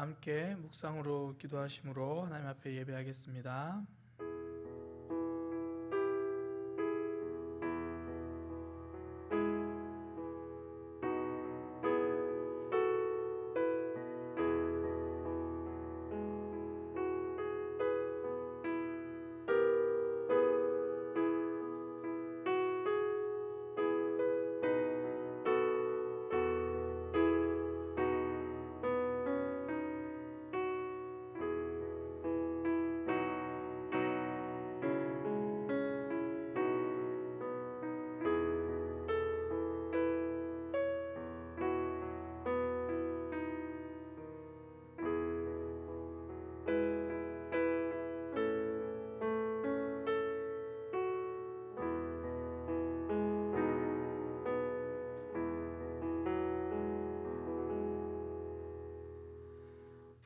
함께 묵상으로 기도하심으로 하나님 앞에 예배하겠습니다.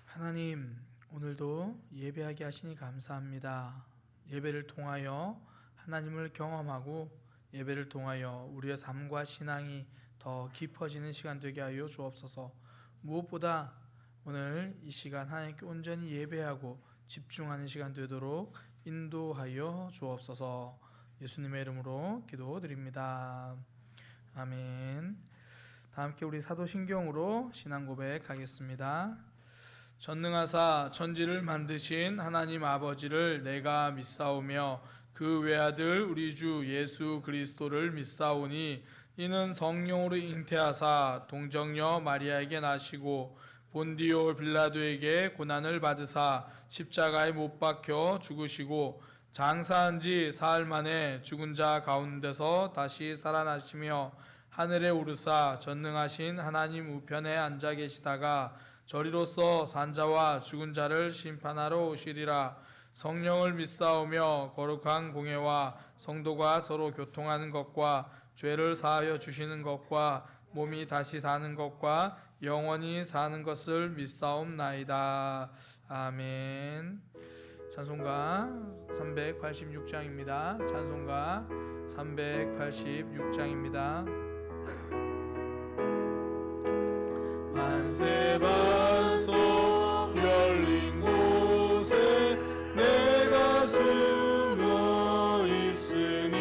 하나님, 오늘도 예배하게 하시니 감사합니다. 예배를 통하여 하나님을 경험하고 예배를 통하여 우리의 삶과 신앙이 더 깊어지는 시간 되게 하여 주옵소서. 무엇보다 오늘 이 시간 하나님께 온전히 예배하고 집중하는 시간 되도록 인도하여 주옵소서. 예수님의 이름으로 기도드립니다. 아멘. 다 함께 우리 사도신경으로 신앙 고백하겠습니다. 전능하사 천지를 만드신 하나님 아버지를 내가 믿사오며 그 외아들 우리 주 예수 그리스도를 믿사오니 이는 성령으로 잉태하사 동정녀 마리아에게 나시고 본디오 빌라도에게 고난을 받으사 십자가에 못 박혀 죽으시고 장사한 지 사흘 만에 죽은 자 가운데서 다시 살아나시며 하늘에 오르사 전능하신 하나님 우편에 앉아 계시다가 저리로서 산자와 죽은 자를 심판하러 오시리라. 성령을 믿사오며 거룩한 공예와 성도가 서로 교통하는 것과 죄를 사하여 주시는 것과 몸이 다시 사는 것과 영원히 사는 것을 믿사옵나이다. 아멘. 찬송가 386장입니다. 찬송가 386장입니다. 만세반석 열린 곳에 내가 숨어 있으니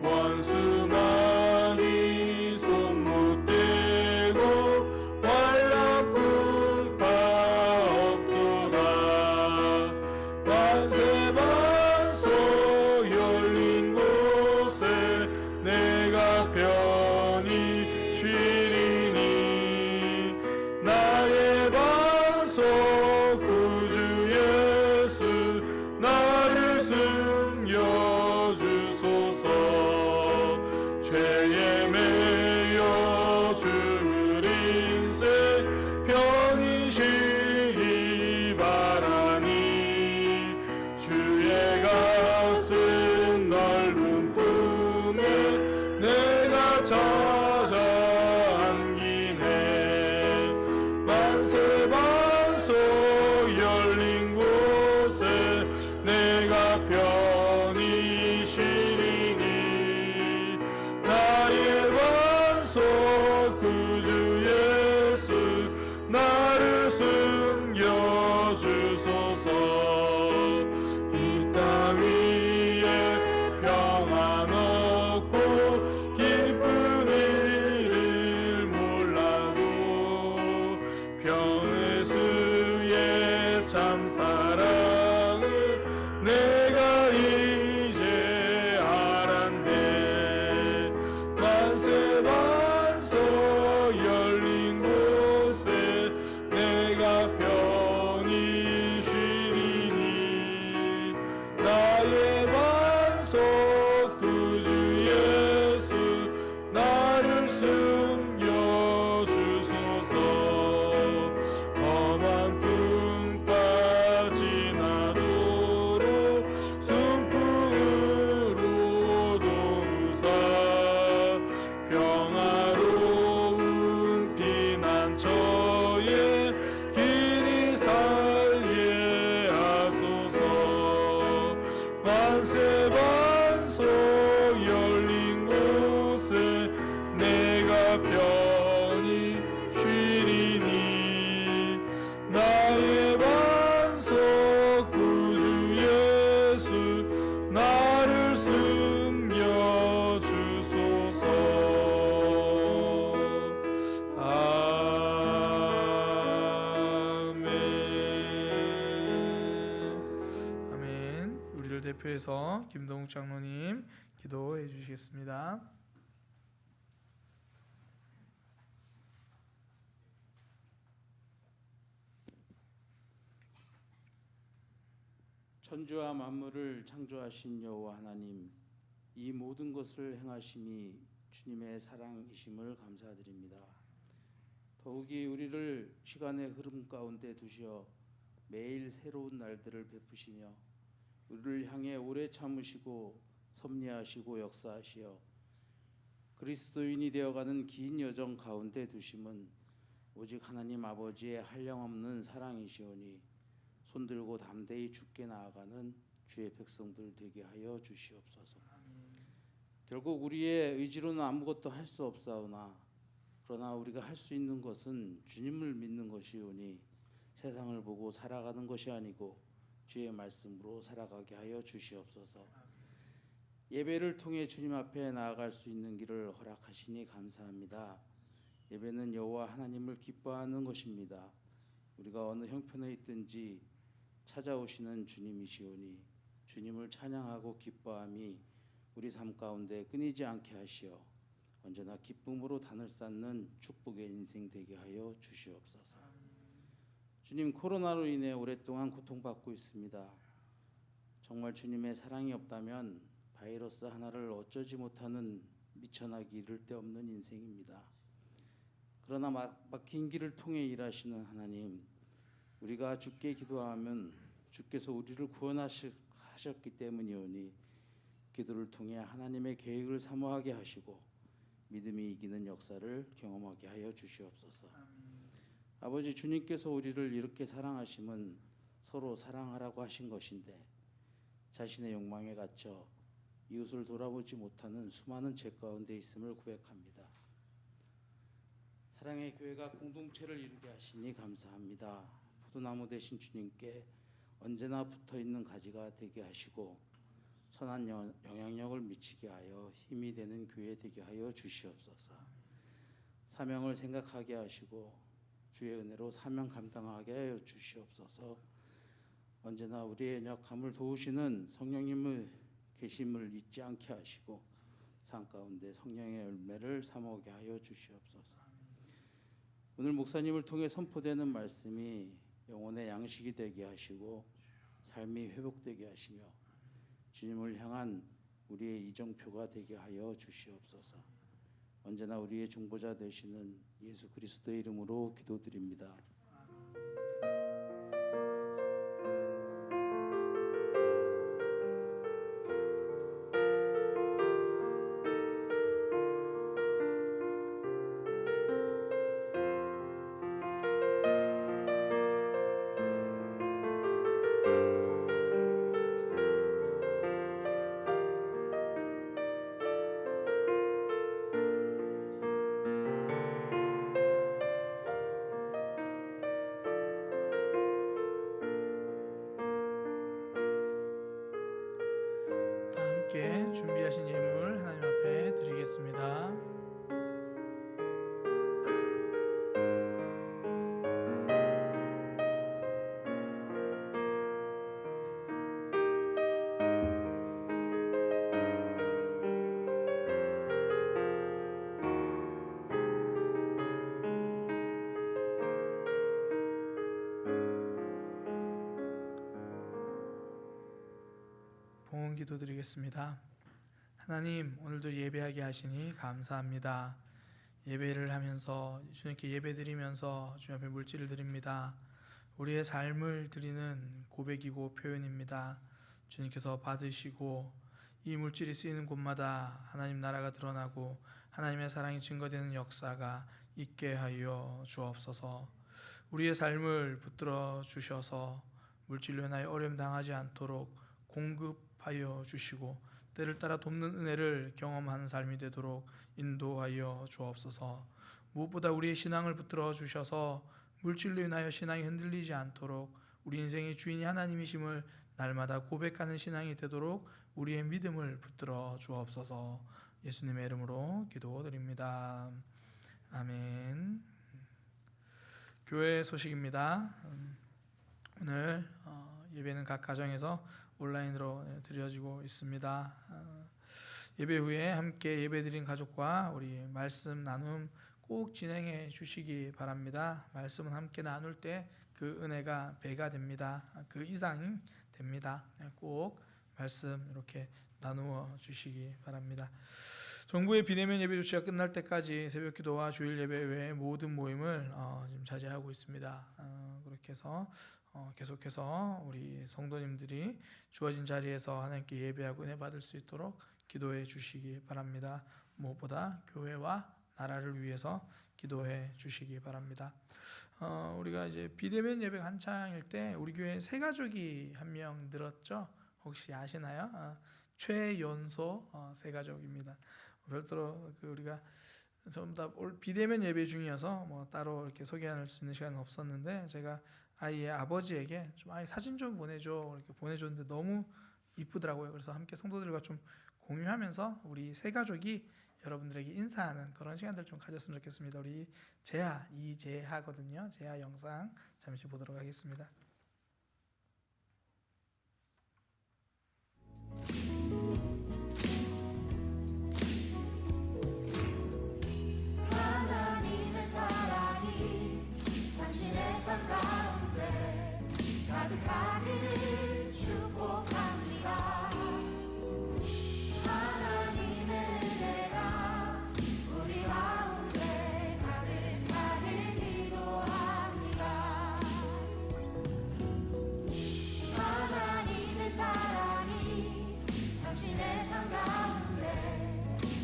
원수만이 손 못 대고 완락뿐 바 없도다. 만세반석 열린 곳에 내가 편히 쉬리니 나의 반석 구주 예수 나를 숨겨주소서. 죄에 매여 죽을 인생 편히 쉬기 바라니 주의 가슴 넓은 품에 내가 찾아 안기네. 만세반석 열린 곳에 내가 편히 쉬리니 나의 반석 구주 예수 나를 숨겨주소서. 이 땅 위에 평안 얻고 기쁜 일을 몰라도 평예수의 참 사랑을 내가 이제 알았네. 만세반석 열린 곳에 내가 편히 쉬리니 나의 반석 구주 예수 나를 숨겨주소서. 험한 풍 빠지나도록 순풍으로 도우사 평화로운 피난처에 길이 살게 하소서. 만세반석 열린 곳에 내가 편히 쉬리니 저희를 대표해서 김동욱 장로님 기도해 주시겠습니다. 천지와 만물을 창조하신 여호와 하나님, 이 모든 것을 행하심이 주님의 사랑이심을 감사드립니다. 더욱이 우리를 시간의 흐름 가운데 두시어 매일 새로운 날들을 베푸시며 우리를 향해 오래 참으시고 섭리하시고 역사하시어 그리스도인이 되어가는 긴 여정 가운데 두심은 오직 하나님 아버지의 한량없는 사랑이시오니 손들고 담대히 주께 나아가는 주의 백성들 되게 하여 주시옵소서. 결국 우리의 의지로는 아무것도 할 수 없사오나 그러나 우리가 할 수 있는 것은 주님을 믿는 것이오니 세상을 보고 살아가는 것이 아니고 주의 말씀으로 살아가게 하여 주시옵소서. 예배를 통해 주님 앞에 나아갈 수 있는 길을 허락하시니 감사합니다. 예배는 여호와 하나님을 기뻐하는 것입니다. 우리가 어느 형편에 있든지 찾아오시는 주님이시오니 주님을 찬양하고 기뻐함이 우리 삶 가운데 끊이지 않게 하시어 언제나 기쁨으로 단을 쌓는 축복의 인생 되게 하여 주시옵소서. 주님, 코로나로 인해 오랫동안 고통받고 있습니다. 정말 주님의 사랑이 없다면 바이러스 하나를 어쩌지 못하는 미천하기 이를 데 없는 인생입니다. 그러나 막힌 길을 통해 일하시는 하나님, 우리가 주께 기도하면 주께서 우리를 구원하셨기 때문이오니 기도를 통해 하나님의 계획을 사모하게 하시고 믿음이 이기는 역사를 경험하게 하여 주시옵소서. 아버지, 주님께서 우리를 이렇게 사랑하심은 서로 사랑하라고 하신 것인데 자신의 욕망에 갇혀 이웃을 돌아보지 못하는 수많은 죄 가운데 있음을 고백합니다. 사랑의 교회가 공동체를 이루게 하시니 감사합니다. 포도나무 되신 주님께 언제나 붙어있는 가지가 되게 하시고 선한 영향력을 미치게 하여 힘이 되는 교회 되게 하여 주시옵소서. 사명을 생각하게 하시고 주의 은혜로 사명 감당하게 하여 주시옵소서. 언제나 우리의 연약함을 도우시는 성령님의 계심을 잊지 않게 하시고 삶 가운데 성령의 열매를 사모하게 하여 주시옵소서. 오늘 목사님을 통해 선포되는 말씀이 영혼의 양식이 되게 하시고 삶이 회복되게 하시며 주님을 향한 우리의 이정표가 되게 하여 주시옵소서. 언제나 우리의 중보자 되시는 예수 그리스도의 이름으로 기도드립니다. 함께 준비하신 예물 하나님 앞에 드리겠습니다. 봉헌 기도 드리겠습니다. 하나님, 오늘도 예배하게 하시니 감사합니다. 예배를 하면서 주님께 예배드리면서 주님 앞에 물질을 드립니다. 우리의 삶을 드리는 고백이고 표현입니다. 주님께서 받으시고 이 물질이 쓰이는 곳마다 하나님 나라가 드러나고 하나님의 사랑이 증거되는 역사가 있게 하여 주옵소서. 우리의 삶을 붙들어 주셔서 물질로 인하여 어려움 당하지 않도록 공급하여 주시고 때를 따라 돕는 은혜를 경험하는 삶이 되도록 인도하여 주옵소서. 무엇보다 우리의 신앙을 붙들어 주셔서 물질로 인하여 신앙이 흔들리지 않도록 우리 인생의 주인이 하나님이심을 날마다 고백하는 신앙이 되도록 우리의 믿음을 붙들어 주옵소서. 예수님의 이름으로 기도드립니다. 아멘. 교회 소식입니다. 오늘 예배는 각 가정에서 온라인으로 드려지고 있습니다. 예배 후에 함께 예배드린 가족과 우리 말씀 나눔 꼭 진행해 주시기 바랍니다. 말씀은 함께 나눌 때 그 은혜가 배가 됩니다. 그 이상이 됩니다. 꼭 말씀 이렇게 나누어 주시기 바랍니다. 정부의 비대면 예배 조치가 끝날 때까지 새벽기도와 주일 예배 외의 모든 모임을 지금 자제하고 있습니다. 그렇게 해서 계속해서 우리 성도님들이 주어진 자리에서 하나님께 예배하고 은혜 받을 수 있도록 기도해 주시기 바랍니다. 무엇보다 교회와 나라를 위해서 기도해 주시기 바랍니다. 우리가 이제 비대면 예배가 한창일 때 우리 교회 새 가족이 한 명 늘었죠. 혹시 아시나요? 최연소 새 가족입니다. 별도로 우리가 전부 다 비대면 예배 중이어서 뭐 따로 이렇게 소개할 수 있는 시간은 없었는데 제가 아이의 아버지에게 좀 아이 사진 좀 보내줘 이렇게 보내줬는데 너무 이쁘더라고요. 그래서 함께 성도들과 좀 공유하면서 우리 새 가족이 여러분들에게 인사하는 그런 시간들 좀 가졌으면 좋겠습니다. 우리 재하 이재하거든요. 재하 영상 잠시 보도록 하겠습니다. 하나님의 사랑이 당신의 삶 가운데 가득하기를 축복합니다. 하나님의 은혜가 우리 가운데 가득하길 기도합니다. 하나님의 사랑이 당신의 삶 가운데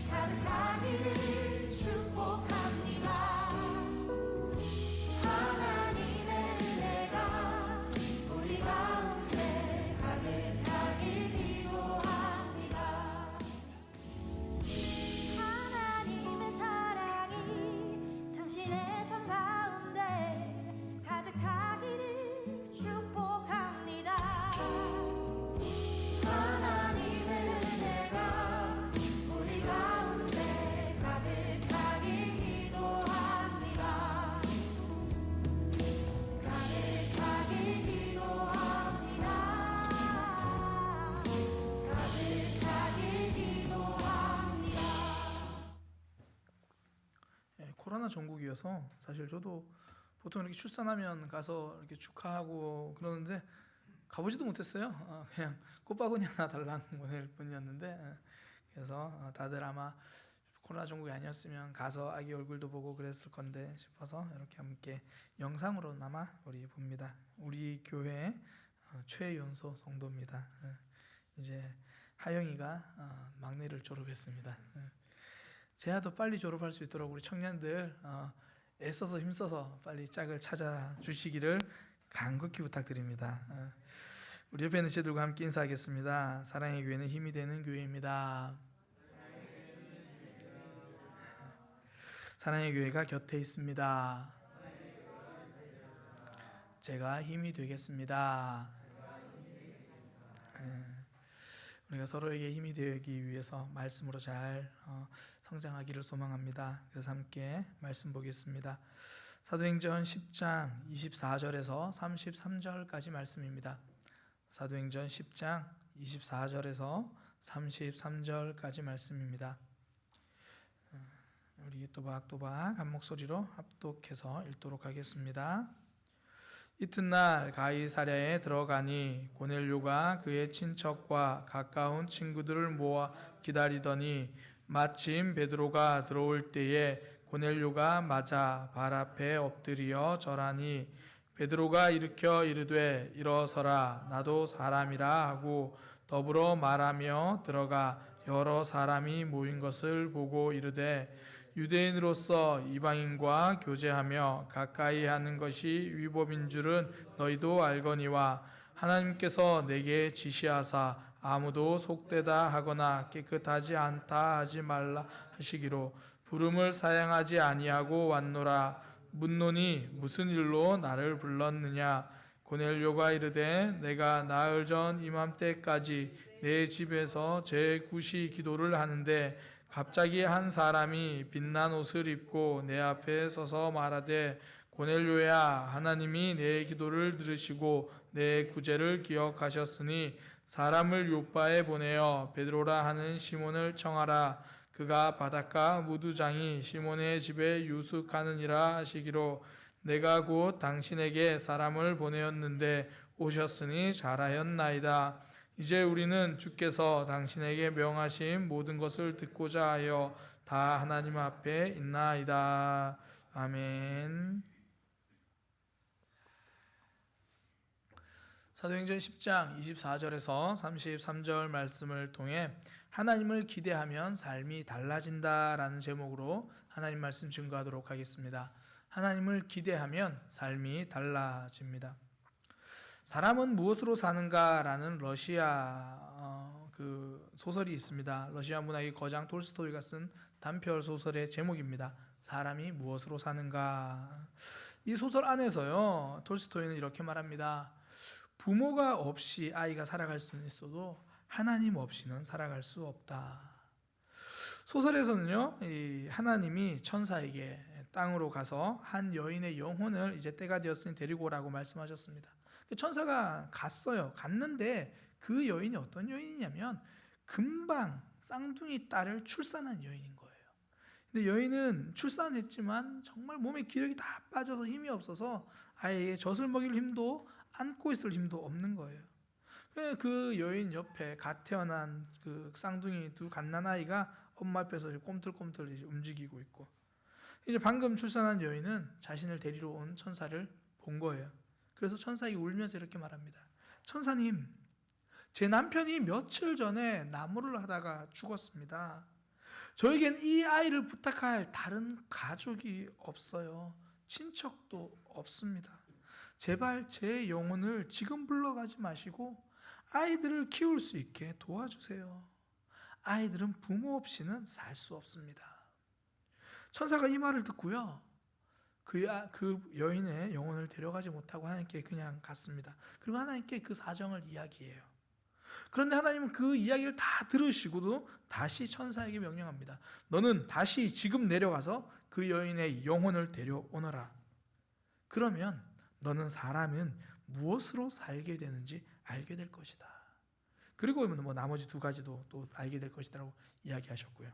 가득하기를 축복합니다. 하나님의 은혜가 우리 가운데 가득하길 기도합니다. 하나님의 사랑이 당신의 삶 가운데 가득하기를 축복합니다. 하나님의 은혜가 우리 가운데 가득하길 기도합니다. 가득하길 기도합니다. 가득하길 기도합니다. 코로나 전국이어서 사실 저도 보통 이렇게 출산하면 가서 이렇게 축하하고 그러는데 가보지도 못했어요. 그냥 꽃바구니 하나 달랑 보낼 뿐이었는데 그래서 다들 아마 코로나 전국이 아니었으면 가서 아기 얼굴도 보고 그랬을 건데 싶어서 이렇게 함께 영상으로나마 우리 봅니다. 우리 교회 최연소 성도입니다. 이제 하영이가 막내를 졸업했습니다. 재하도 빨리 졸업할 수 있도록 우리 청년들 애써서 힘써서 빨리 짝을 찾아 주시기를 간곡히 부탁드립니다. 우리 옆에 있는 시들과 함께 인사하겠습니다. 사랑의 교회는 힘이 되는 교회입니다. 사랑의 교회가 곁에 있습니다. 제가 힘이 되겠습니다. 우리가 서로에게 힘이 되기 위해서 말씀으로 잘 성장하기를 소망합니다. 그래서 함께 말씀 보겠습니다. 사도행전 10장 24절에서 33절까지 말씀입니다. 사도행전 10장 24절에서 33절까지 말씀입니다. 우리 또박또박 한 목소리로 합독해서 읽도록 하겠습니다. 이튿날 가이사랴에 들어가니 고넬료가 그의 친척과 가까운 친구들을 모아 기다리더니 마침 베드로가 들어올 때에 고넬료가 맞아 발 앞에 엎드려 절하니 베드로가 일으켜 이르되 일어서라 나도 사람이라 하고 더불어 말하며 들어가 여러 사람이 모인 것을 보고 이르되 유대인으로서 이방인과 교제하며 가까이 하는 것이 위법인 줄은 너희도 알거니와 하나님께서 내게 지시하사 아무도 속되다 하거나 깨끗하지 않다 하지 말라 하시기로 부름을 사양하지 아니하고 왔노라. 묻노니 무슨 일로 나를 불렀느냐. 고넬료가 이르되 내가 나흘 전 이맘때까지 내 집에서 제9시 기도를 하는데 갑자기 한 사람이 빛난 옷을 입고 내 앞에 서서 말하되 고넬료야 하나님이 내 기도를 들으시고 내 구제를 기억하셨으니 사람을 요바에 보내어 베드로라 하는 시몬을 청하라. 그가 바닷가 무두장이 시몬의 집에 유숙하느니라 하시기로 내가 곧 당신에게 사람을 보내었는데 오셨으니 잘하였나이다. 이제 우리는 주께서 당신에게 명하신 모든 것을 듣고자 하여 다 하나님 앞에 있나이다. 아멘. 사도행전 10장 24절에서 33절 말씀을 통해 하나님을 기대하면 삶이 달라진다라는 제목으로 하나님 말씀 증거하도록 하겠습니다. 하나님을 기대하면 삶이 달라집니다. 사람은 무엇으로 사는가라는 러시아 그 소설이 있습니다. 러시아 문학의 거장 톨스토이가 쓴 단편 소설의 제목입니다. 사람이 무엇으로 사는가. 이 소설 안에서요, 톨스토이는 이렇게 말합니다. 부모가 없이 아이가 살아갈 수는 있어도 하나님 없이는 살아갈 수 없다. 소설에서는요, 이 하나님이 천사에게 땅으로 가서 한 여인의 영혼을 이제 때가 되었으니 데리고 오라고 말씀하셨습니다. 천사가 갔어요. 갔는데 그 여인이 어떤 여인이냐면 금방 쌍둥이 딸을 출산한 여인인 거예요. 근데 여인은 출산했지만 정말 몸에 기력이 다 빠져서 힘이 없어서 아이에게 젖을 먹일 힘도 안고 있을 힘도 없는 거예요. 그 여인 옆에 갓 태어난 그 쌍둥이 두 갓난아이가 엄마 앞에서 꼼틀꼼틀 이제 움직이고 있고, 이제 방금 출산한 여인은 자신을 데리러 온 천사를 본 거예요. 그래서 천사에게 울면서 이렇게 말합니다. 천사님, 제 남편이 며칠 전에 나무를 하다가 죽었습니다. 저에겐 이 아이를 부탁할 다른 가족이 없어요. 친척도 없습니다. 제발 제 영혼을 지금 불러가지 마시고 아이들을 키울 수 있게 도와주세요. 아이들은 부모 없이는 살 수 없습니다. 천사가 이 말을 듣고요, 그 여인의 영혼을 데려가지 못하고 하나님께 그냥 갔습니다. 그리고 하나님께 그 사정을 이야기해요. 그런데 하나님은 그 이야기를 다 들으시고도 다시 천사에게 명령합니다. 너는 다시 지금 내려가서 그 여인의 영혼을 데려오너라. 그러면 너는 사람은 무엇으로 살게 되는지 알게 될 것이다. 그리고 뭐 나머지 두 가지도 또 알게 될 것이다라고 이야기하셨고요.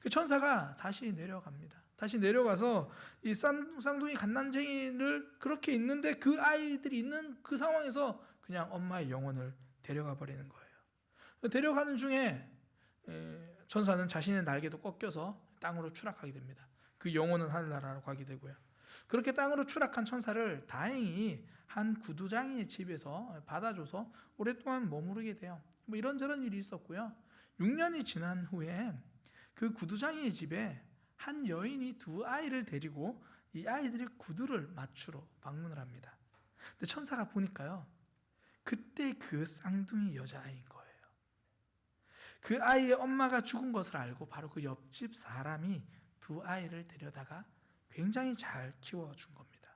그 천사가 다시 내려갑니다. 다시 내려가서 이 쌍둥이 갓난쟁이를 그렇게 있는데 그 아이들이 있는 그 상황에서 그냥 엄마의 영혼을 데려가 버리는 거예요. 데려가는 중에 천사는 자신의 날개도 꺾여서 땅으로 추락하게 됩니다. 그 영혼은 하늘나라로 가게 되고요. 그렇게 땅으로 추락한 천사를 다행히 한 구두장이의 집에서 받아줘서 오랫동안 머무르게 돼요. 뭐 이런저런 일이 있었고요. 6년이 지난 후에 그 구두장이의 집에 한 여인이 두 아이를 데리고 이 아이들의 구두를 맞추러 방문을 합니다. 근데 천사가 보니까요, 그때 그 쌍둥이 여자아이인 거예요. 그 아이의 엄마가 죽은 것을 알고 바로 그 옆집 사람이 두 아이를 데려다가 굉장히 잘 키워준 겁니다.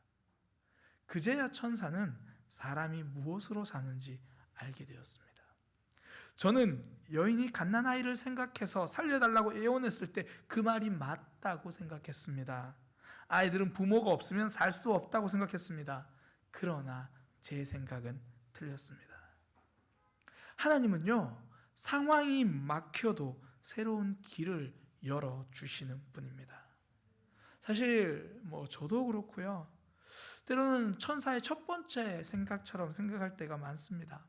그제야 천사는 사람이 무엇으로 사는지 알게 되었습니다. 저는 여인이 갓난아이를 생각해서 살려달라고 애원했을 때 그 말이 맞다고 생각했습니다. 아이들은 부모가 없으면 살 수 없다고 생각했습니다. 그러나 제 생각은 틀렸습니다. 하나님은요, 상황이 막혀도 새로운 길을 열어주시는 분입니다. 사실 저도 그렇고요. 때로는 천사의 첫 번째 생각처럼 생각할 때가 많습니다.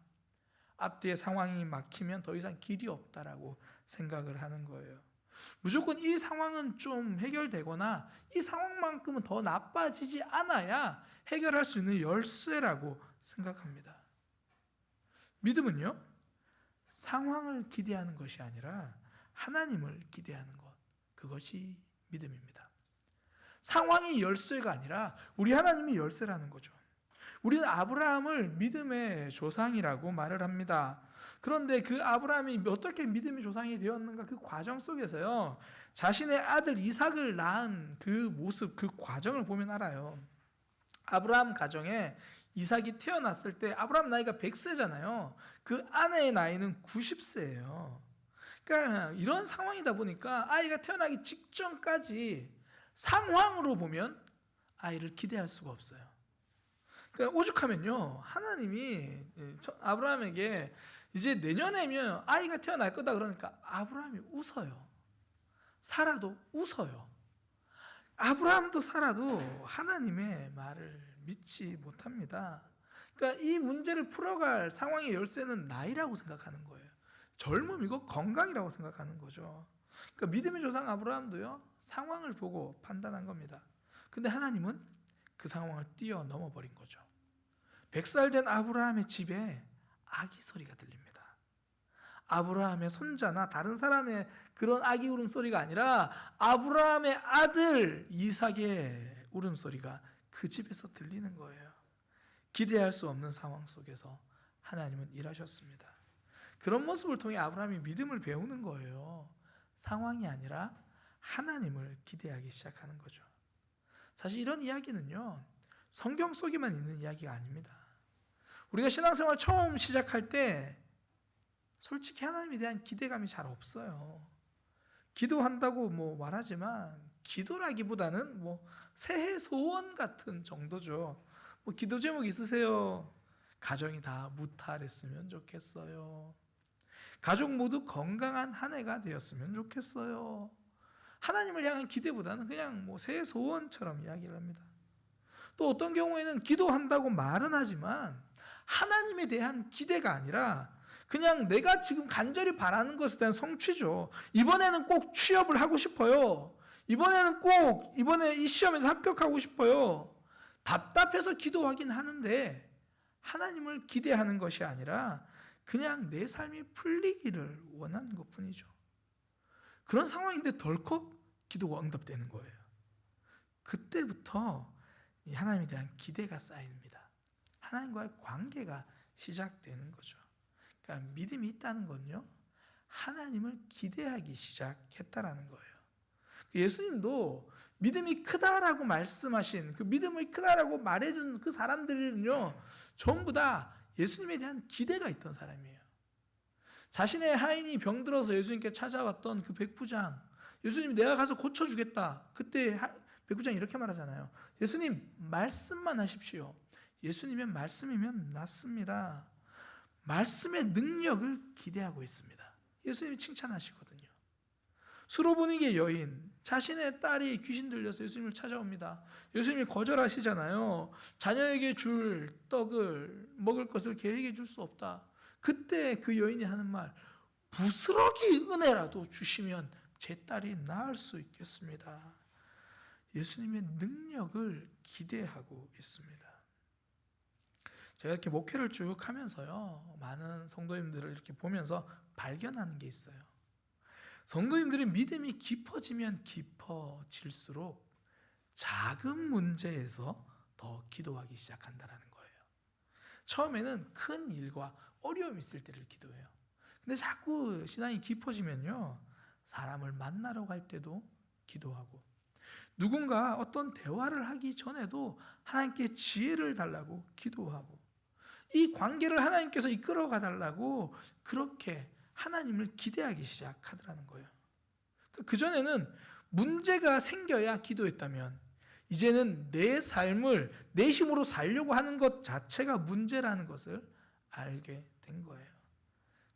앞뒤의 상황이 막히면 더 이상 길이 없다라고 생각을 하는 거예요. 무조건 이 상황은 좀 해결되거나 이 상황만큼은 더 나빠지지 않아야 해결할 수 있는 열쇠라고 생각합니다. 믿음은요, 상황을 기대하는 것이 아니라 하나님을 기대하는 것, 그것이 믿음입니다. 상황이 열쇠가 아니라 우리 하나님이 열쇠라는 거죠. 우리는 아브라함을 믿음의 조상이라고 말을 합니다. 그런데 그 아브라함이 어떻게 믿음의 조상이 되었는가, 그 과정 속에서요, 자신의 아들 이삭을 낳은 그 모습, 그 과정을 보면 알아요. 아브라함 가정에 이삭이 태어났을 때 아브라함 나이가 100세잖아요. 그 아내의 나이는 90세예요. 그러니까 이런 상황이다 보니까 아이가 태어나기 직전까지 상황으로 보면 아이를 기대할 수가 없어요. 그러니까 오죽하면요, 하나님이 아브라함에게 이제 내년에면 아이가 태어날 거다 그러니까 아브라함이 웃어요. 사라도 웃어요. 아브라함도 사라도 하나님의 말을 믿지 못합니다. 그러니까 이 문제를 풀어갈 상황의 열쇠는 나이라고 생각하는 거예요. 젊음이고 건강이라고 생각하는 거죠. 그러니까 믿음의 조상 아브라함도요, 상황을 보고 판단한 겁니다. 근데 하나님은 그 상황을 뛰어넘어 버린 거죠. 100살 된 아브라함의 집에 아기 소리가 들립니다. 아브라함의 손자나 다른 사람의 그런 아기 울음소리가 아니라 아브라함의 아들 이삭의 울음소리가 그 집에서 들리는 거예요. 기대할 수 없는 상황 속에서 하나님은 일하셨습니다. 그런 모습을 통해 아브라함이 믿음을 배우는 거예요. 상황이 아니라 하나님을 기대하기 시작하는 거죠. 사실 이런 이야기는요, 성경 속에만 있는 이야기가 아닙니다. 우리가 신앙생활 처음 시작할 때 솔직히 하나님에 대한 기대감이 잘 없어요. 기도한다고 뭐 말하지만 기도라기보다는 뭐 새해 소원 같은 정도죠. 뭐 기도 제목 있으세요? 가정이 다 무탈했으면 좋겠어요. 가족 모두 건강한 한 해가 되었으면 좋겠어요. 하나님을 향한 기대보다는 그냥 뭐 새해 소원처럼 이야기를 합니다. 또 어떤 경우에는 기도한다고 말은 하지만 하나님에 대한 기대가 아니라 그냥 내가 지금 간절히 바라는 것에 대한 성취죠. 이번에는 꼭 취업을 하고 싶어요. 이번에 이 시험에서 합격하고 싶어요. 답답해서 기도하긴 하는데 하나님을 기대하는 것이 아니라 그냥 내 삶이 풀리기를 원하는 것뿐이죠. 그런 상황인데 덜컥 기도가 응답되는 거예요. 그때부터 이 하나님에 대한 기대가 쌓입니다. 하나님과의 관계가 시작되는 거죠. 그러니까 믿음이 있다는 건요, 하나님을 기대하기 시작했다라는 거예요. 예수님도 믿음이 크다라고 말씀하신, 그 믿음이 크다라고 말해준 그 사람들은요, 전부 다 예수님에 대한 기대가 있던 사람이에요. 자신의 하인이 병들어서 예수님께 찾아왔던 그 백부장, 예수님 내가 가서 고쳐주겠다. 그때 백부장이 이렇게 말하잖아요. 예수님 말씀만 하십시오. 예수님의 말씀이면 낫습니다. 말씀의 능력을 기대하고 있습니다. 예수님이 칭찬하시거든요. 수로보니게 여인, 자신의 딸이 귀신 들려서 예수님을 찾아옵니다. 예수님이 거절하시잖아요. 자녀에게 줄 떡을, 먹을 것을 계획해 줄 수 없다. 그때 그 여인이 하는 말, 부스러기 은혜라도 주시면 제 딸이 나을 수 있겠습니다. 예수님의 능력을 기대하고 있습니다. 제가 이렇게 목회를 쭉 하면서요, 많은 성도님들을 이렇게 보면서 발견하는 게 있어요. 성도님들의 믿음이 깊어지면 깊어질수록 작은 문제에서 더 기도하기 시작한다는 거예요. 처음에는 큰 일과 어려움이 있을 때를 기도해요. 근데 자꾸 신앙이 깊어지면요, 사람을 만나러 갈 때도 기도하고, 누군가 어떤 대화를 하기 전에도 하나님께 지혜를 달라고 기도하고, 이 관계를 하나님께서 이끌어가 달라고 그렇게 하나님을 기대하기 시작하더라는 거예요. 그전에는 문제가 생겨야 기도했다면 이제는 내 삶을 내 힘으로 살려고 하는 것 자체가 문제라는 것을 알게 된 거예요.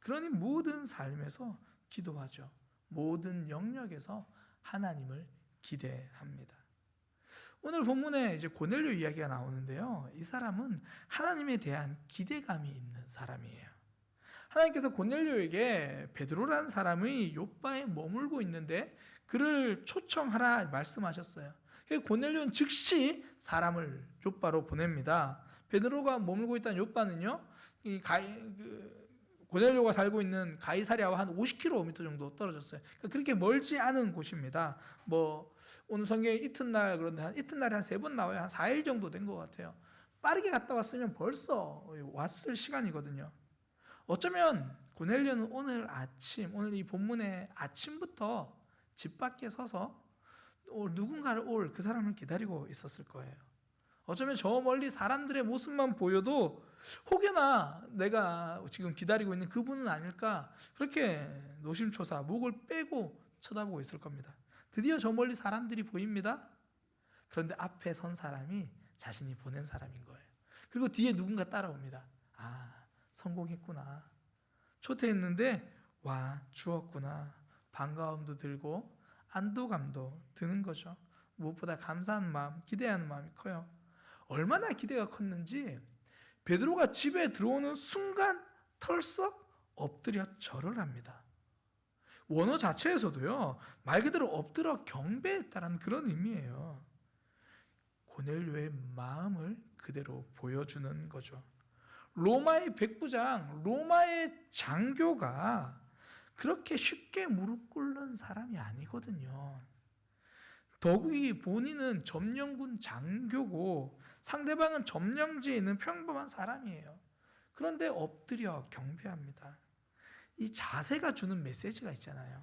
그러니 모든 삶에서 기도하죠. 모든 영역에서 하나님을 기대합니다. 오늘 본문에 이제 고넬료 이야기가 나오는데요. 이 사람은 하나님에 대한 기대감이 있는 사람이에요. 하나님께서 고넬료에게 베드로라는 사람이 요바에 머물고 있는데 그를 초청하라 말씀하셨어요. 고넬료는 즉시 사람을 요바로 보냅니다. 베드로가 머물고 있던 요바는요, 고넬료가 살고 있는 가이사랴와 한 50km 정도 떨어졌어요. 그러니까 그렇게 멀지 않은 곳입니다. 오늘 성경에 이튿날, 그런데 이튿날에 한 3번 나와요. 한 4일 정도 된 것 같아요. 빠르게 갔다 왔으면 벌써 왔을 시간이거든요. 어쩌면 고넬료는 오늘 이 본문의 아침부터 집 밖에 서서 누군가를 올 그 사람을 기다리고 있었을 거예요. 어쩌면 저 멀리 사람들의 모습만 보여도 혹여나 내가 지금 기다리고 있는 그분은 아닐까, 그렇게 노심초사 목을 빼고 쳐다보고 있을 겁니다. 드디어 저 멀리 사람들이 보입니다. 그런데 앞에 선 사람이 자신이 보낸 사람인 거예요. 그리고 뒤에 누군가 따라옵니다. 아, 성공했구나. 초대했는데 와, 주었구나. 반가움도 들고 안도감도 드는 거죠. 무엇보다 감사한 마음, 기대하는 마음이 커요. 얼마나 기대가 컸는지 베드로가 집에 들어오는 순간 털썩 엎드려 절을 합니다. 원어 자체에서도요, 말 그대로 엎드려 경배했다는 그런 의미예요. 고넬료의 마음을 그대로 보여주는 거죠. 로마의 백부장, 로마의 장교가 그렇게 쉽게 무릎 꿇는 사람이 아니거든요. 더욱이 본인은 점령군 장교고 상대방은 점령지에 있는 평범한 사람이에요. 그런데 엎드려 경배합니다. 이 자세가 주는 메시지가 있잖아요.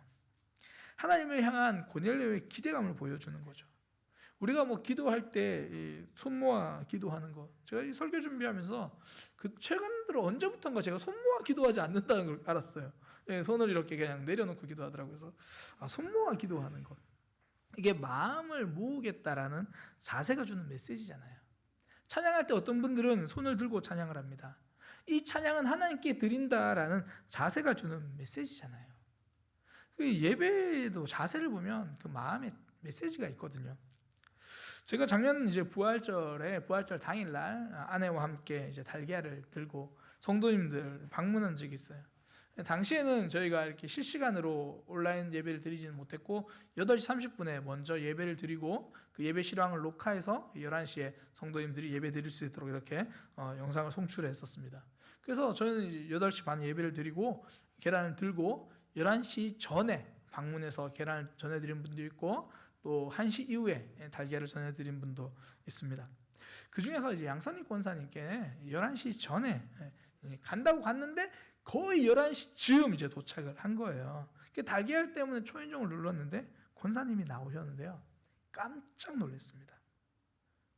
하나님을 향한 고넬료의 기대감을 보여주는 거죠. 우리가 뭐 기도할 때 손 모아 기도하는 거, 제가 이 설교 준비하면서 최근 들어 언제부턴가 제가 손 모아 기도하지 않는다는 걸 알았어요. 손을 이렇게 그냥 내려놓고 기도하더라고요. 그래서 손 모아 기도하는 것, 이게 마음을 모으겠다라는 자세가 주는 메시지잖아요. 찬양할 때 어떤 분들은 손을 들고 찬양을 합니다. 이 찬양은 하나님께 드린다라는 자세가 주는 메시지잖아요. 그 예배도 자세를 보면 그 마음의 메시지가 있거든요. 제가 작년 이제 부활절 당일날 아내와 함께 이제 달걀을 들고 성도님들 방문한 적이 있어요. 당시에는 저희가 이렇게 실시간으로 온라인 예배를 드리지는 못했고 8시 30분에 먼저 예배를 드리고 그 예배 실황을 녹화해서 11시에 성도님들이 예배 드릴 수 있도록 이렇게 영상을 송출했었습니다. 그래서 저는 이제 8시 반 예배를 드리고 계란을 들고 11시 전에 방문해서 계란을 전해드린 분도 있고 또 1시 이후에 달걀을 전해드린 분도 있습니다. 그 중에서 이제 양선익 권사님께 11시 전에 간다고 갔는데 거의 11시쯤 이제 도착을 한 거예요. 달걀 때문에 초인종을 눌렀는데 권사님이 나오셨는데요. 깜짝 놀랐습니다.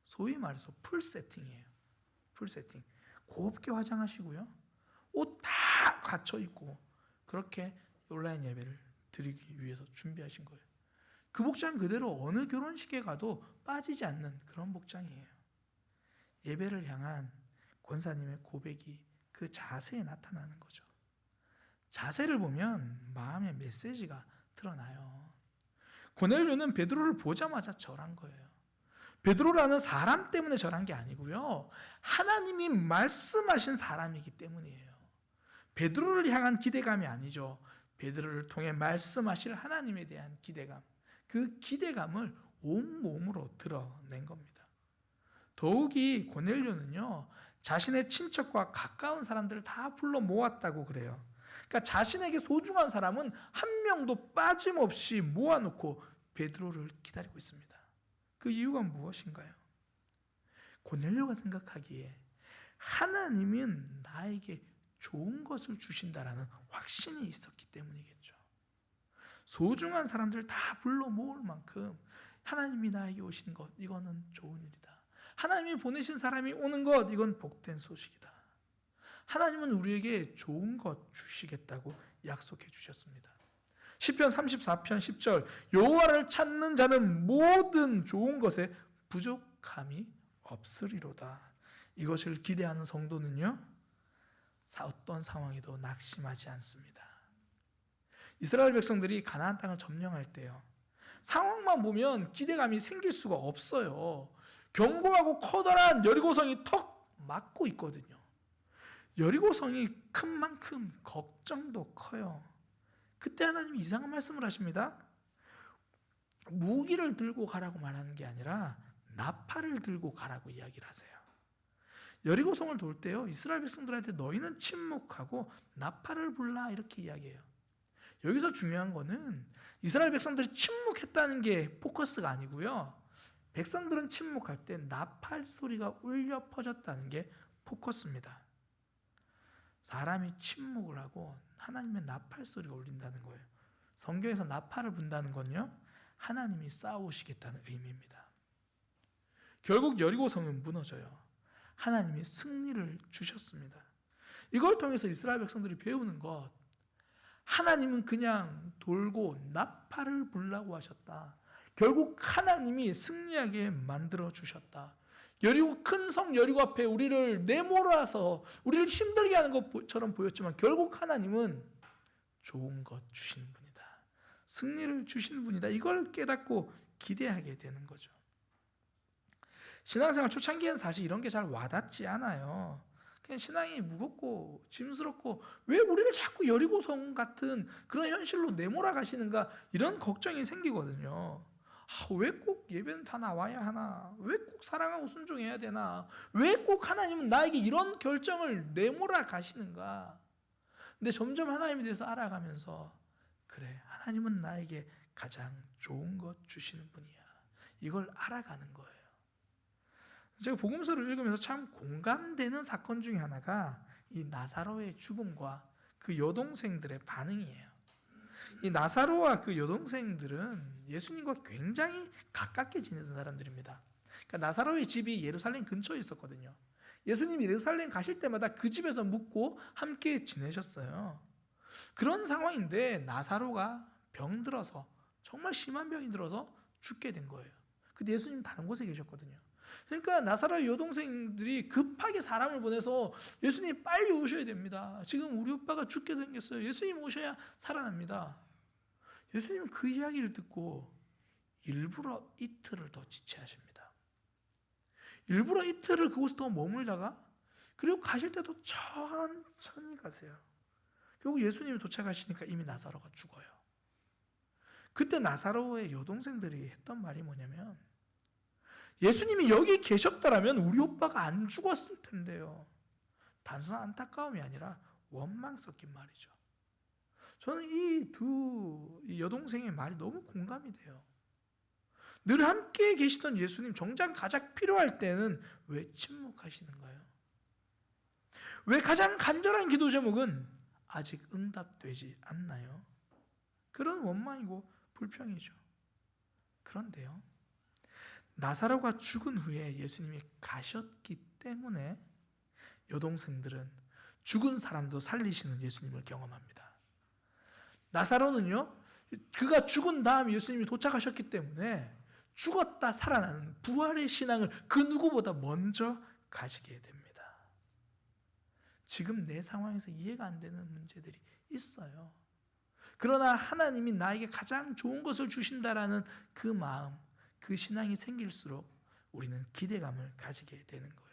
소위 말해서 풀 세팅이에요. 풀 세팅. 곱게 화장하시고요. 옷 다 갖춰 입고 그렇게 온라인 예배를 드리기 위해서 준비하신 거예요. 그 복장 그대로 어느 결혼식에 가도 빠지지 않는 그런 복장이에요. 예배를 향한 권사님의 고백이 그 자세에 나타나는 거죠. 자세를 보면 마음의 메시지가 드러나요. 고넬료는 베드로를 보자마자 절한 거예요. 베드로라는 사람 때문에 절한 게 아니고요. 하나님이 말씀하신 사람이기 때문이에요. 베드로를 향한 기대감이 아니죠. 베드로를 통해 말씀하실 하나님에 대한 기대감. 그 기대감을 온몸으로 드러낸 겁니다. 더욱이 고넬료는요, 자신의 친척과 가까운 사람들을 다 불러 모았다고 그래요. 그러니까 자신에게 소중한 사람은 한 명도 빠짐없이 모아놓고 베드로를 기다리고 있습니다. 그 이유가 무엇인가요? 고넬료가 생각하기에 하나님은 나에게 좋은 것을 주신다라는 확신이 있었기 때문이겠죠. 소중한 사람들 다 불러 모을 만큼 하나님이 나에게 오신 것, 이거는 좋은 일이다. 하나님이 보내신 사람이 오는 것, 이건 복된 소식이다. 하나님은 우리에게 좋은 것 주시겠다고 약속해 주셨습니다. 시편 34편 10절, 여호와를 찾는 자는 모든 좋은 것에 부족함이 없으리로다. 이것을 기대하는 성도는요, 어떤 상황에도 낙심하지 않습니다. 이스라엘 백성들이 가나안 땅을 점령할 때요, 상황만 보면 기대감이 생길 수가 없어요. 견고하고 커다란 여리고성이 턱 막고 있거든요. 여리고성이 큰 만큼 걱정도 커요. 그때 하나님이 이상한 말씀을 하십니다. 무기를 들고 가라고 말하는 게 아니라 나팔을 들고 가라고 이야기를 하세요. 여리고성을 돌 때요, 이스라엘 백성들한테 너희는 침묵하고 나팔을 불라 이렇게 이야기해요. 여기서 중요한 거는 이스라엘 백성들이 침묵했다는 게 포커스가 아니고요, 백성들은 침묵할 때 나팔 소리가 울려 퍼졌다는 게 포커스입니다. 사람이 침묵을 하고 하나님의 나팔 소리가 울린다는 거예요. 성경에서 나팔을 분다는 건요, 하나님이 싸우시겠다는 의미입니다. 결국 여리고성은 무너져요. 하나님이 승리를 주셨습니다. 이걸 통해서 이스라엘 백성들이 배우는 것, 하나님은 그냥 돌고 나팔을 불라고 하셨다. 결국 하나님이 승리하게 만들어 주셨다. 여리고 큰 성 여리고 앞에 우리를 내몰아서 우리를 힘들게 하는 것처럼 보였지만 결국 하나님은 좋은 것 주시는 분이다. 승리를 주시는 분이다. 이걸 깨닫고 기대하게 되는 거죠. 신앙생활 초창기에는 사실 이런 게 잘 와닿지 않아요. 그냥 신앙이 무겁고 짐스럽고 왜 우리를 자꾸 여리고성 같은 그런 현실로 내몰아 가시는가 이런 걱정이 생기거든요. 왜 꼭 예배는 다 나와야 하나? 왜 꼭 사랑하고 순종해야 되나? 왜 꼭 하나님은 나에게 이런 결정을 내몰아 가시는가? 근데 점점 하나님에 대해서 알아가면서 그래, 하나님은 나에게 가장 좋은 것 주시는 분이야. 이걸 알아가는 거예요. 제가 복음서를 읽으면서 참 공감되는 사건 중에 하나가 이 나사로의 죽음과 그 여동생들의 반응이에요. 이 나사로와 그 여동생들은 예수님과 굉장히 가깝게 지내던 사람들입니다. 그러니까 나사로의 집이 예루살렘 근처에 있었거든요. 예수님이 예루살렘 가실 때마다 그 집에서 묵고 함께 지내셨어요. 그런 상황인데 나사로가 병들어서 정말 심한 병이 들어서 죽게 된 거예요. 근데 예수님 다른 곳에 계셨거든요. 그러니까 나사로의 여동생들이 급하게 사람을 보내서 예수님 빨리 오셔야 됩니다. 지금 우리 오빠가 죽게 생겼어요. 예수님 오셔야 살아납니다. 예수님은 그 이야기를 듣고 일부러 이틀을 더 지체하십니다. 일부러 이틀을 그곳에 더 머물다가 그리고 가실 때도 천천히 가세요. 결국 예수님이 도착하시니까 이미 나사로가 죽어요. 그때 나사로의 여동생들이 했던 말이 뭐냐면 예수님이 여기 계셨더라면 우리 오빠가 안 죽었을 텐데요. 단순한 안타까움이 아니라 원망 섞인 말이죠. 저는 이 두 여동생의 말이 너무 공감이 돼요. 늘 함께 계시던 예수님 정작 가장 필요할 때는 왜 침묵하시는가요? 왜 가장 간절한 기도 제목은 아직 응답되지 않나요? 그런 원망이고 불평이죠. 그런데요, 나사로가 죽은 후에 예수님이 가셨기 때문에 여동생들은 죽은 사람도 살리시는 예수님을 경험합니다. 나사로는요, 그가 죽은 다음 예수님이 도착하셨기 때문에 죽었다 살아나는 부활의 신앙을 그 누구보다 먼저 가지게 됩니다. 지금 내 상황에서 이해가 안 되는 문제들이 있어요. 그러나 하나님이 나에게 가장 좋은 것을 주신다라는 그 마음, 그 신앙이 생길수록 우리는 기대감을 가지게 되는 거예요.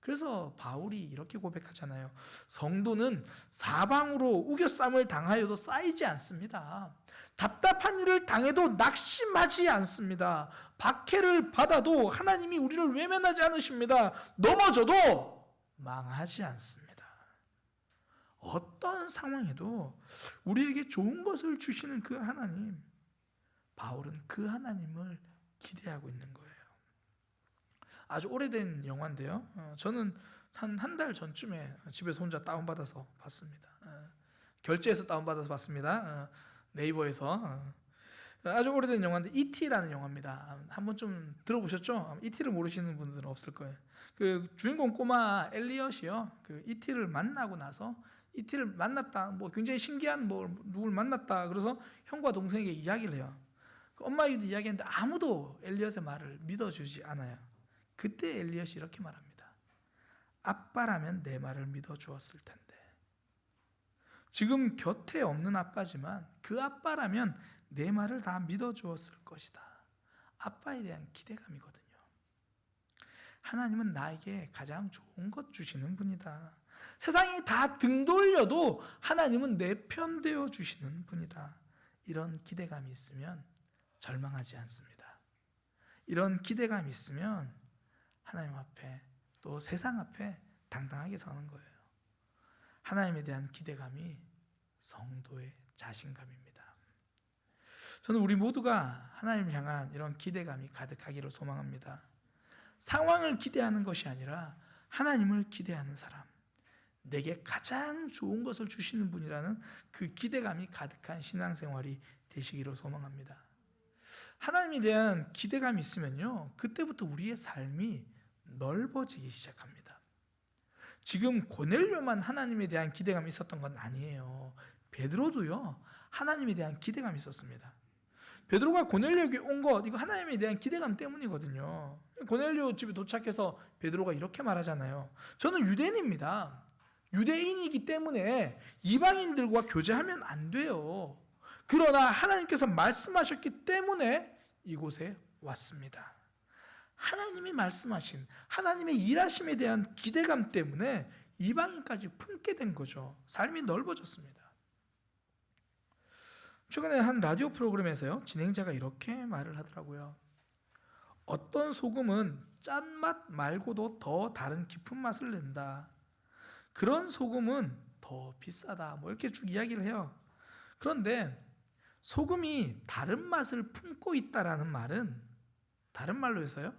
그래서 바울이 이렇게 고백하잖아요. 성도는 사방으로 우겨쌈을 당하여도 쌓이지 않습니다. 답답한 일을 당해도 낙심하지 않습니다. 박해를 받아도 하나님이 우리를 외면하지 않으십니다. 넘어져도 망하지 않습니다. 어떤 상황에도 우리에게 좋은 것을 주시는 그 하나님, 바울은 그 하나님을 기대하고 있는 거예요. 아주 오래된 영화인데요. 저는 한 달 전쯤에 집에서 혼자 다운받아서 봤습니다. 결제해서 다운받아서 봤습니다. 네이버에서. 아주 오래된 영화인데 E.T.라는 영화입니다. 한번 좀 들어보셨죠? E.T.를 모르시는 분들은 없을 거예요. 그 주인공 꼬마 엘리엇이요. 그 E.T.를 만나고 나서 E.T.를 만났다. 뭐 굉장히 신기한 누굴 만났다. 그래서 형과 동생에게 이야기를 해요. 엄마에게도 이야기했는데 아무도 엘리엇의 말을 믿어주지 않아요. 그때 엘리엇이 이렇게 말합니다. 아빠라면 내 말을 믿어주었을 텐데. 지금 곁에 없는 아빠지만 그 아빠라면 내 말을 다 믿어주었을 것이다. 아빠에 대한 기대감이거든요. 하나님은 나에게 가장 좋은 것 주시는 분이다. 세상이 다 등 돌려도 하나님은 내 편 되어 주시는 분이다. 이런 기대감이 있으면 절망하지 않습니다. 이런 기대감이 있으면 하나님 앞에 또 세상 앞에 당당하게 서는 거예요. 하나님에 대한 기대감이 성도의 자신감입니다. 저는 우리 모두가 하나님을 향한 이런 기대감이 가득하기를 소망합니다. 상황을 기대하는 것이 아니라 하나님을 기대하는 사람, 내게 가장 좋은 것을 주시는 분이라는 그 기대감이 가득한 신앙생활이 되시기를 소망합니다. 하나님에 대한 기대감이 있으면요, 그때부터 우리의 삶이 넓어지기 시작합니다. 지금 고넬료만 하나님에 대한 기대감이 있었던 건 아니에요. 베드로도요, 하나님에 대한 기대감이 있었습니다. 베드로가 고넬료에게 온 것, 이거 하나님에 대한 기대감 때문이거든요. 고넬료 집에 도착해서 베드로가 이렇게 말하잖아요. 저는 유대인입니다. 유대인이기 때문에 이방인들과 교제하면 안 돼요. 그러나 하나님께서 말씀하셨기 때문에 이곳에 왔습니다. 하나님이 말씀하신 하나님의 일하심에 대한 기대감 때문에 이방인까지 품게 된 거죠. 삶이 넓어졌습니다. 최근에 한 라디오 프로그램에서요, 진행자가 이렇게 말을 하더라고요. 어떤 소금은 짠맛 말고도 더 다른 깊은 맛을 낸다. 그런 소금은 더 비싸다. 뭐 이렇게 쭉 이야기를 해요. 그런데 소금이 다른 맛을 품고 있다라는 말은 다른 말로 해서요,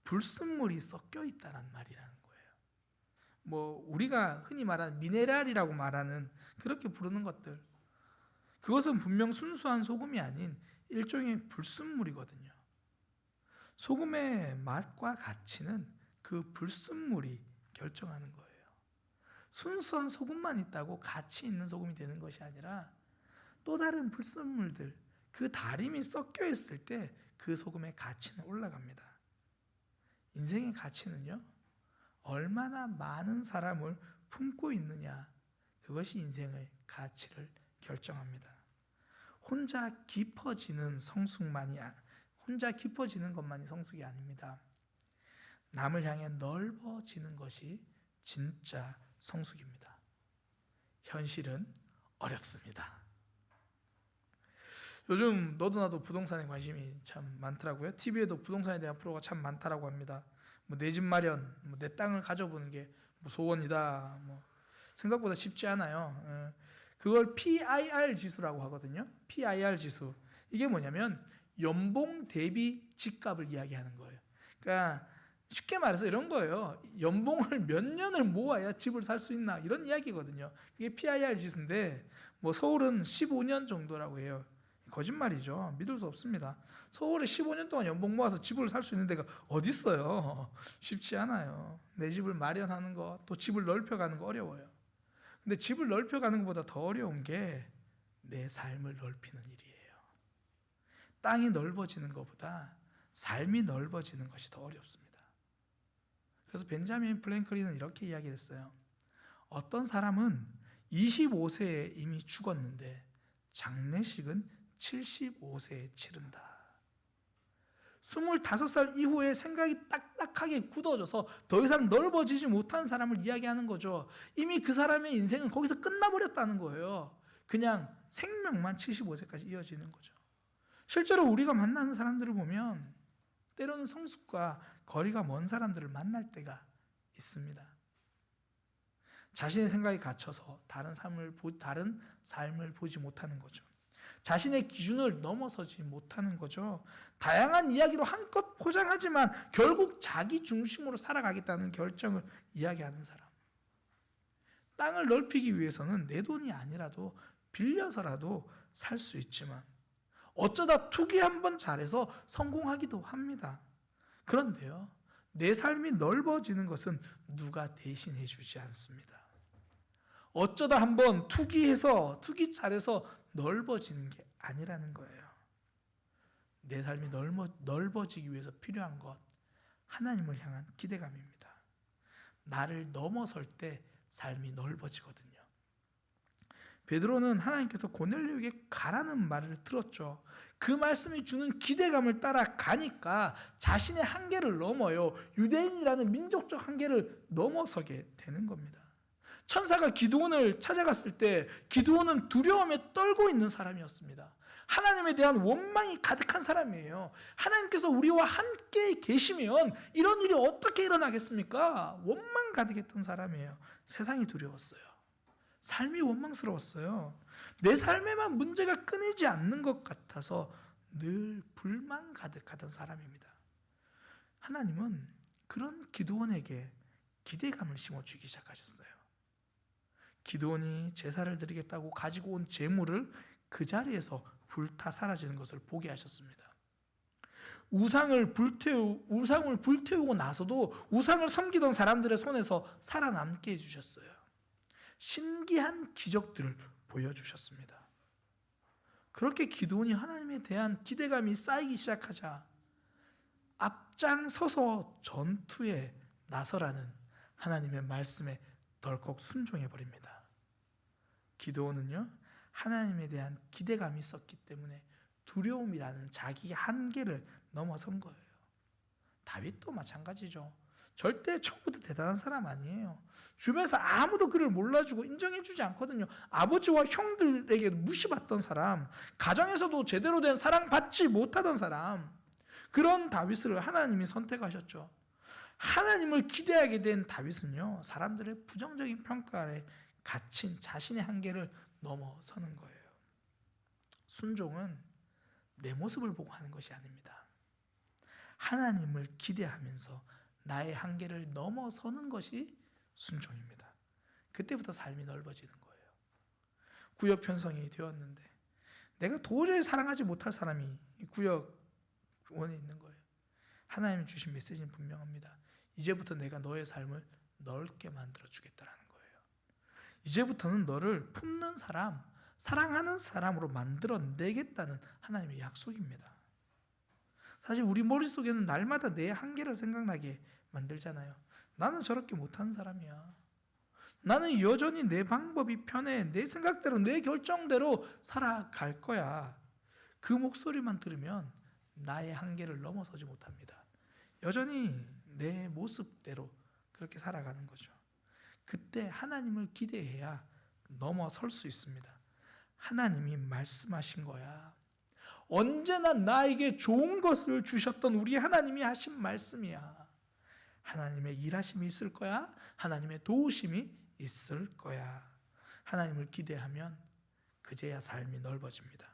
불순물이 섞여 있다라는 말이라는 거예요. 뭐 우리가 흔히 말하는 미네랄이라고 말하는 그렇게 부르는 것들, 그것은 분명 순수한 소금이 아닌 일종의 불순물이거든요. 소금의 맛과 가치는 그 불순물이 결정하는 거예요. 순수한 소금만 있다고 가치 있는 소금이 되는 것이 아니라 또 다른 불순물들, 그 다림이 섞여 있을 때 그 소금의 가치는 올라갑니다. 인생의 가치는요, 얼마나 많은 사람을 품고 있느냐, 그것이 인생의 가치를 결정합니다. 혼자 깊어지는 것만이 성숙이 아닙니다. 남을 향해 넓어지는 것이 진짜 성숙입니다. 현실은 어렵습니다. 요즘 너도 나도 부동산에 관심이 참 많더라고요. TV에도 부동산에 대한 프로가 참 많다라고 합니다. 뭐 내 집 마련, 뭐 내 땅을 가져보는 게 뭐 소원이다. 뭐 생각보다 쉽지 않아요. 그걸 PIR 지수라고 하거든요. PIR 지수. 이게 뭐냐면 연봉 대비 집값을 이야기하는 거예요. 그러니까 쉽게 말해서 이런 거예요. 연봉을 몇 년을 모아야 집을 살 수 있나, 이런 이야기거든요. 이게 PIR 지수인데 뭐 서울은 15년 정도라고 해요. 거짓말이죠. 믿을 수 없습니다. 서울에 15년 동안 연봉 모아서 집을 살 수 있는 데가 어디 있어요? 쉽지 않아요. 내 집을 마련하는 거, 또 집을 넓혀가는 거 어려워요. 근데 집을 넓혀가는 것보다 더 어려운 게 내 삶을 넓히는 일이에요. 땅이 넓어지는 것보다 삶이 넓어지는 것이 더 어렵습니다. 그래서 벤자민 프랭클린은 이렇게 이야기했어요. 어떤 사람은 25세에 이미 죽었는데 장례식은 75세에 치른다. 25살 이후에 생각이 딱딱하게 굳어져서 더 이상 넓어지지 못한 사람을 이야기하는 거죠. 이미 그 사람의 인생은 거기서 끝나버렸다는 거예요. 그냥 생명만 75세까지 이어지는 거죠. 실제로 우리가 만나는 사람들을 보면 때로는 성숙과 거리가 먼 사람들을 만날 때가 있습니다. 자신의 생각에 갇혀서 다른 삶을 보지 못하는 거죠. 자신의 기준을 넘어서지 못하는 거죠. 다양한 이야기로 한껏 포장하지만 결국 자기 중심으로 살아가겠다는 결정을 이야기하는 사람. 땅을 넓히기 위해서는 내 돈이 아니라도 빌려서라도 살 수 있지만 어쩌다 투기 한번 잘해서 성공하기도 합니다. 그런데요, 내 삶이 넓어지는 것은 누가 대신해 주지 않습니다. 어쩌다 한번 투기 잘해서 넓어지는 게 아니라는 거예요. 내 삶이 넓어지기 위해서 필요한 것, 하나님을 향한 기대감입니다. 나를 넘어설 때 삶이 넓어지거든요. 베드로는 하나님께서 고넬료에게 가라는 말을 들었죠. 그 말씀이 주는 기대감을 따라 가니까 자신의 한계를 넘어요. 유대인이라는 민족적 한계를 넘어서게 되는 겁니다. 천사가 기드온을 찾아갔을 때 기드온은 두려움에 떨고 있는 사람이었습니다. 하나님에 대한 원망이 가득한 사람이에요. 하나님께서 우리와 함께 계시면 이런 일이 어떻게 일어나겠습니까? 원망 가득했던 사람이에요. 세상이 두려웠어요. 삶이 원망스러웠어요. 내 삶에만 문제가 끊이지 않는 것 같아서 늘 불만 가득하던 사람입니다. 하나님은 그런 기드온에게 기대감을 심어주기 시작하셨어요. 기드온이 제사를 드리겠다고 가지고 온 제물을 그 자리에서 불타 사라지는 것을 보게 하셨습니다. 우상을 불태우고 나서도 우상을 섬기던 사람들의 손에서 살아남게 해주셨어요. 신기한 기적들을 보여주셨습니다. 그렇게 기드온이 하나님에 대한 기대감이 쌓이기 시작하자 앞장서서 전투에 나서라는 하나님의 말씀에 덜컥 순종해 버립니다. 기드온은요, 하나님에 대한 기대감이 있었기 때문에 두려움이라는 자기 한계를 넘어선 거예요. 다윗도 마찬가지죠. 절대 처음부터 대단한 사람 아니에요. 주변에서 아무도 그를 몰라주고 인정해주지 않거든요. 아버지와 형들에게 무시받던 사람, 가정에서도 제대로 된 사랑받지 못하던 사람, 그런 다윗을 하나님이 선택하셨죠. 하나님을 기대하게 된 다윗은요, 사람들의 부정적인 평가에 갇힌 자신의 한계를 넘어서는 거예요. 순종은 내 모습을 보고 하는 것이 아닙니다. 하나님을 기대하면서 나의 한계를 넘어서는 것이 순종입니다. 그때부터 삶이 넓어지는 거예요. 구역 편성이 되었는데 내가 도저히 사랑하지 못할 사람이 구역원에 있는 거예요. 하나님이 주신 메시지는 분명합니다. 이제부터 내가 너의 삶을 넓게 만들어 주겠다라는 거예요. 이제부터는 너를 품는 사람, 사랑하는 사람으로 만들어 내겠다는 하나님의 약속입니다. 사실 우리 머릿속에는 날마다 내 한계를 생각나게 만들잖아요. 나는 저렇게 못하는 사람이야. 나는 여전히 내 방법이 편해. 내 생각대로, 내 결정대로 살아갈 거야. 그 목소리만 들으면 나의 한계를 넘어서지 못합니다. 여전히 내 모습대로 그렇게 살아가는 거죠. 그때 하나님을 기대해야 넘어설 수 있습니다. 하나님이 말씀하신 거야. 언제나 나에게 좋은 것을 주셨던 우리 하나님이 하신 말씀이야. 하나님의 일하심이 있을 거야. 하나님의 도우심이 있을 거야. 하나님을 기대하면 그제야 삶이 넓어집니다.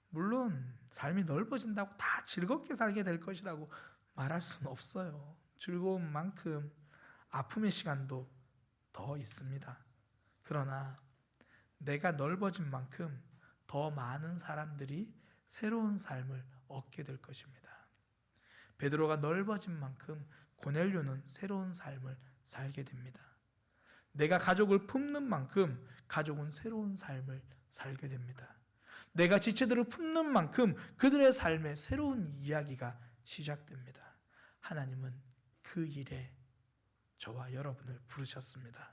물론 삶이 넓어진다고 다 즐겁게 살게 될 것이라고 말할 수는 없어요. 즐거운 만큼 아픔의 시간도 더 있습니다. 그러나 내가 넓어진 만큼 더 많은 사람들이 새로운 삶을 얻게 될 것입니다. 베드로가 넓어진 만큼 고넬료는 새로운 삶을 살게 됩니다. 내가 가족을 품는 만큼 가족은 새로운 삶을 살게 됩니다. 내가 지체들을 품는 만큼 그들의 삶에 새로운 이야기가 시작됩니다. 하나님은 그 일에 저와 여러분을 부르셨습니다.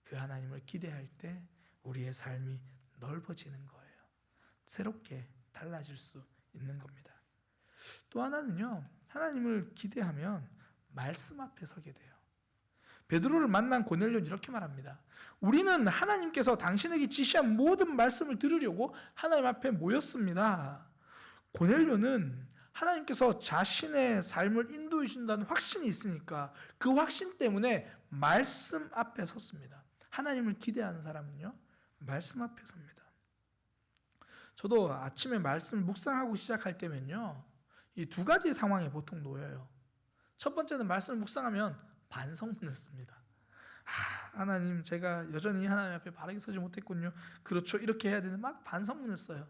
그 하나님을 기대할 때 우리의 삶이 넓어지는 거예요. 새롭게 달라질 수 있는 겁니다. 또 하나는요, 하나님을 기대하면 말씀 앞에 서게 돼요. 베드로를 만난 고넬료는 이렇게 말합니다. 우리는 하나님께서 당신에게 지시한 모든 말씀을 들으려고 하나님 앞에 모였습니다. 고넬료는 하나님께서 자신의 삶을 인도해 주신다는 확신이 있으니까 그 확신 때문에 말씀 앞에 섰습니다. 하나님을 기대하는 사람은요, 말씀 앞에 섭니다. 저도 아침에 말씀을 묵상하고 시작할 때면요, 이 두 가지 상황에 보통 놓여요. 첫 번째는 말씀을 묵상하면 반성문을 씁니다. 하나님, 제가 여전히 하나님 앞에 바르게 서지 못했군요. 그렇죠, 이렇게 해야 되는 막 반성문을 써요.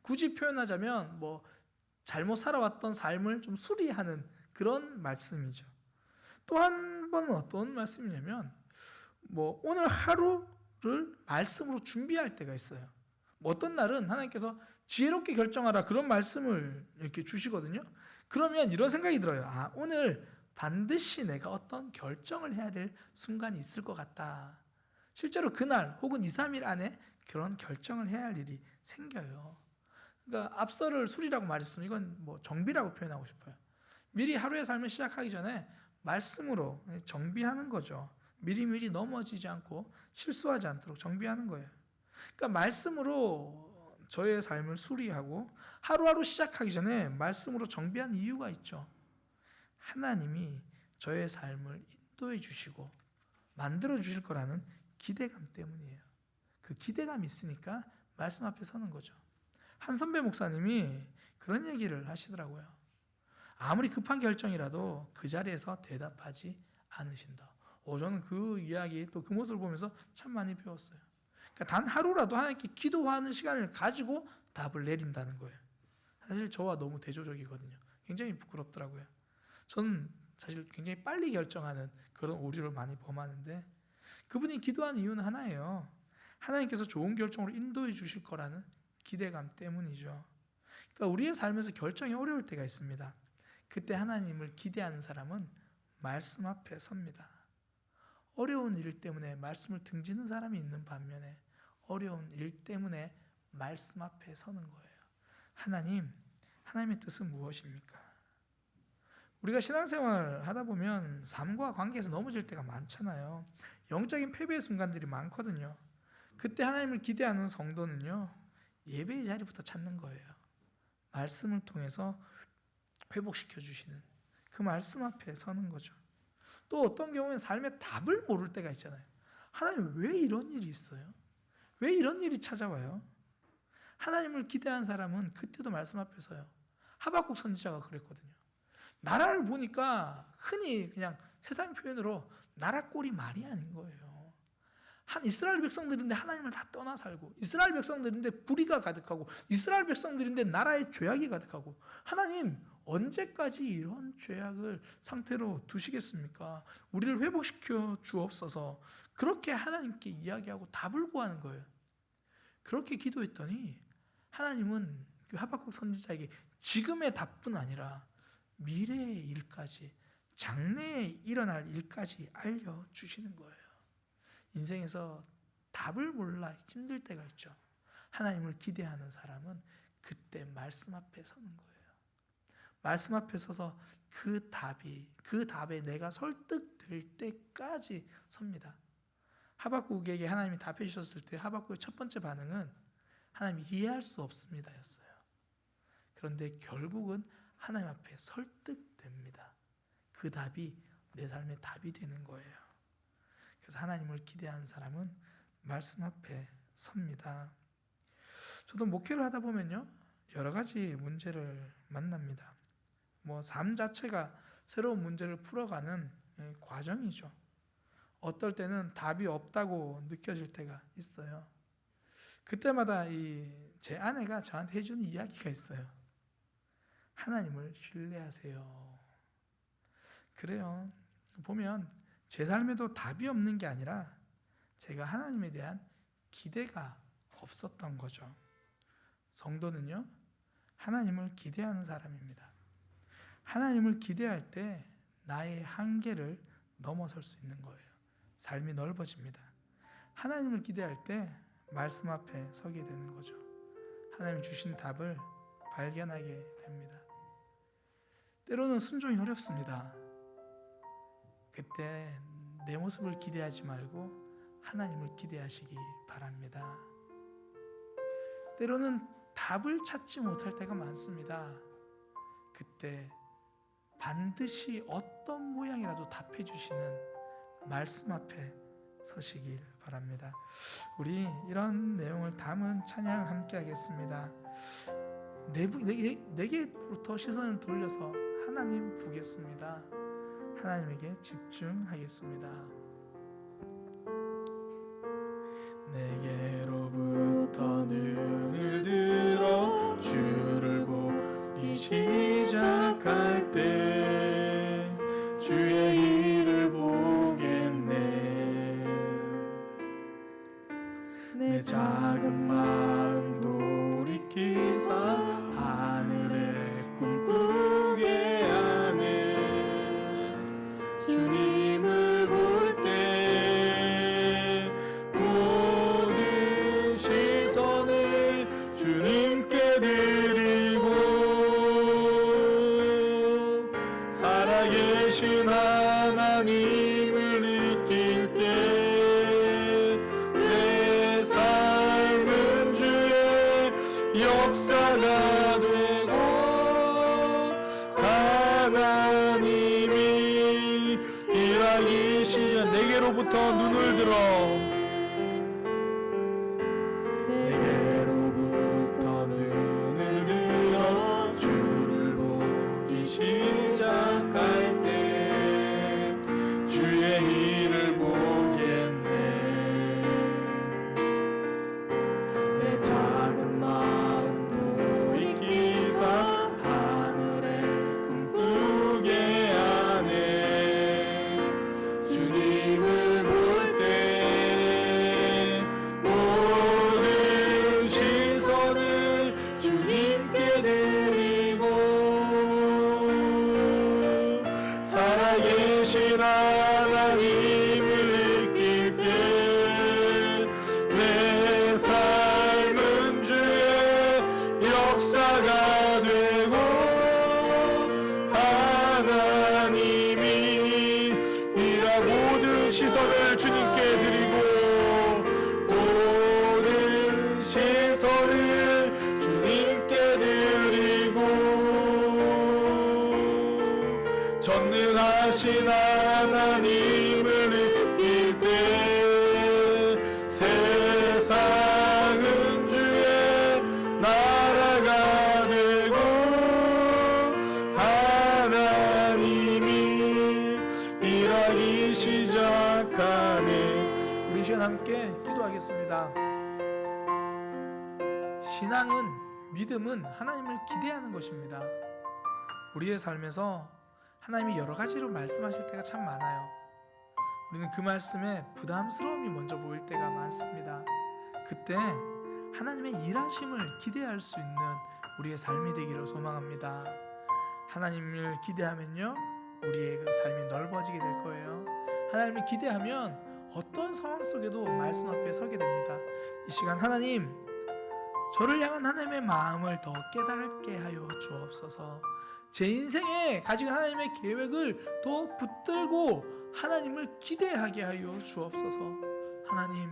굳이 표현하자면 뭐 잘못 살아왔던 삶을 좀 수리하는 그런 말씀이죠. 또 한 번은 어떤 말씀이냐면 뭐 오늘 하루를 말씀으로 준비할 때가 있어요. 뭐 어떤 날은 하나님께서 지혜롭게 결정하라 그런 말씀을 이렇게 주시거든요. 그러면 이런 생각이 들어요. 오늘 반드시 내가 어떤 결정을 해야 될 순간이 있을 것 같다. 실제로 그날 혹은 2, 3일 안에 그런 결정을 해야 할 일이 생겨요. 그러니까 앞서를 수리라고 말했으면 이건 뭐 정비라고 표현하고 싶어요. 미리 하루의 삶을 시작하기 전에 말씀으로 정비하는 거죠. 미리미리 넘어지지 않고 실수하지 않도록 정비하는 거예요. 그러니까 말씀으로 저의 삶을 수리하고 하루하루 시작하기 전에 말씀으로 정비한 이유가 있죠. 하나님이 저의 삶을 인도해 주시고 만들어 주실 거라는 기대감 때문이에요. 그 기대감이 있으니까 말씀 앞에 서는 거죠. 한 선배 목사님이 그런 얘기를 하시더라고요. 아무리 급한 결정이라도 그 자리에서 대답하지 않으신다. 저는 그 이야기 또 그 모습을 보면서 참 많이 배웠어요. 그러니까 단 하루라도 하나님께 기도하는 시간을 가지고 답을 내린다는 거예요. 사실 저와 너무 대조적이거든요. 굉장히 부끄럽더라고요. 저는 사실 굉장히 빨리 결정하는 그런 오류를 많이 범하는데 그분이 기도하는 이유는 하나예요. 하나님께서 좋은 결정으로 인도해 주실 거라는 기대감 때문이죠. 그러니까 우리의 삶에서 결정이 어려울 때가 있습니다. 그때 하나님을 기대하는 사람은 말씀 앞에 섭니다. 어려운 일 때문에 말씀을 등지는 사람이 있는 반면에 어려운 일 때문에 말씀 앞에 서는 거예요. 하나님의 뜻은 무엇입니까? 우리가 신앙생활 하다 보면 삶과 관계에서 넘어질 때가 많잖아요. 영적인 패배의 순간들이 많거든요. 그때 하나님을 기대하는 성도는요, 예배의 자리부터 찾는 거예요. 말씀을 통해서 회복시켜 주시는 그 말씀 앞에 서는 거죠. 또 어떤 경우에는 삶의 답을 모를 때가 있잖아요. 하나님, 왜 이런 일이 있어요? 왜 이런 일이 찾아와요? 하나님을 기대한 사람은 그때도 말씀 앞에 서요. 하박국 선지자가 그랬거든요. 나라를 보니까 흔히 그냥 세상 표현으로 나라 꼴이 말이 아닌 거예요. 한 이스라엘 백성들인데 하나님을 다 떠나 살고, 이스라엘 백성들인데 불의가 가득하고, 이스라엘 백성들인데 나라의 죄악이 가득하고, 하나님 언제까지 이런 죄악을 상태로 두시겠습니까? 우리를 회복시켜 주옵소서. 그렇게 하나님께 이야기하고 답을 구하는 거예요. 그렇게 기도했더니 하나님은 그 하박국 선지자에게 지금의 답뿐 아니라 미래의 일까지, 장래에 일어날 일까지 알려주시는 거예요. 인생에서 답을 몰라 힘들 때가 있죠. 하나님을 기대하는 사람은 그때 말씀 앞에 서는 거예요. 말씀 앞에 서서 그 답에 내가 설득될 때까지 섭니다. 하박국에게 하나님이 답해 주셨을 때 하박국의 첫 번째 반응은 하나님 이해할 수 없습니다 였어요. 그런데 결국은 하나님 앞에 설득됩니다. 그 답이 내 삶의 답이 되는 거예요. 그래서 하나님을 기대하는 사람은 말씀 앞에 섭니다. 저도 목회를 하다 보면요, 여러 가지 문제를 만납니다. 삶 자체가 새로운 문제를 풀어가는 과정이죠. 어떨 때는 답이 없다고 느껴질 때가 있어요. 그때마다 제 아내가 저한테 해주는 이야기가 있어요. 하나님을 신뢰하세요. 그래요. 보면 제 삶에도 답이 없는 게 아니라 제가 하나님에 대한 기대가 없었던 거죠. 성도는요, 하나님을 기대하는 사람입니다. 하나님을 기대할 때 나의 한계를 넘어설 수 있는 거예요. 삶이 넓어집니다. 하나님을 기대할 때 말씀 앞에 서게 되는 거죠. 하나님 주신 답을 발견하게 됩니다. 때로는 순종이 어렵습니다. 그때 내 모습을 기대하지 말고 하나님을 기대하시기 바랍니다. 때로는 답을 찾지 못할 때가 많습니다. 그때 반드시 어떤 모양이라도 답해 주시는 말씀 앞에 서시길 바랍니다. 우리 이런 내용을 담은 찬양 함께 하겠습니다. 내게부터 시선을 돌려서 하나님 보겠습니다. 하나님에게 집중하겠습니다. 내게로부터 눈을 들어 주를 보기 시작할 때 주의 일을 보겠네. 내 작은 마음 돌이키사 하늘에 꿈꾸게 하는 주님을 볼 때 모든 시선을 주님께 드리고 살아계신 하나님을 느낄 때 내 삶은 주의 역사가 되고 하나님이 일하기 시작. 내게로부터 눈을 들어 내게로부터 눈을 들어 주를 보기 시작할 때 주의 일을 보겠네. 내 작은 마음 돌이키사 하늘에 꿈꾸게 하네. 주님을 볼 때 모든 시선을 주님께 드리고 최선을 주님께 드리고 전능하신 하나님을 느낄 때 세상은 주의 나라가 되고 하나님이 일하기 시작하네. 우리 시간 함께 기도하겠습니다. 신앙은, 믿음은 하나님을 기대하는 것입니다. 우리의 삶에서 하나님이 여러 가지로 말씀하실 때가 참 많아요. 우리는 그 말씀에 부담스러움이 먼저 보일 때가 많습니다. 그때 하나님의 일하심을 기대할 수 있는 우리의 삶이 되기를 소망합니다. 하나님을 기대하면요, 우리의 그 삶이 넓어지게 될 거예요. 하나님을 기대하면 어떤 상황 속에도 말씀 앞에 서게 됩니다. 이 시간 하나님, 저를 향한 하나님의 마음을 더 깨닫게 하여 주옵소서. 제 인생에 가지고 하나님의 계획을 더 붙들고 하나님을 기대하게 하여 주옵소서. 하나님,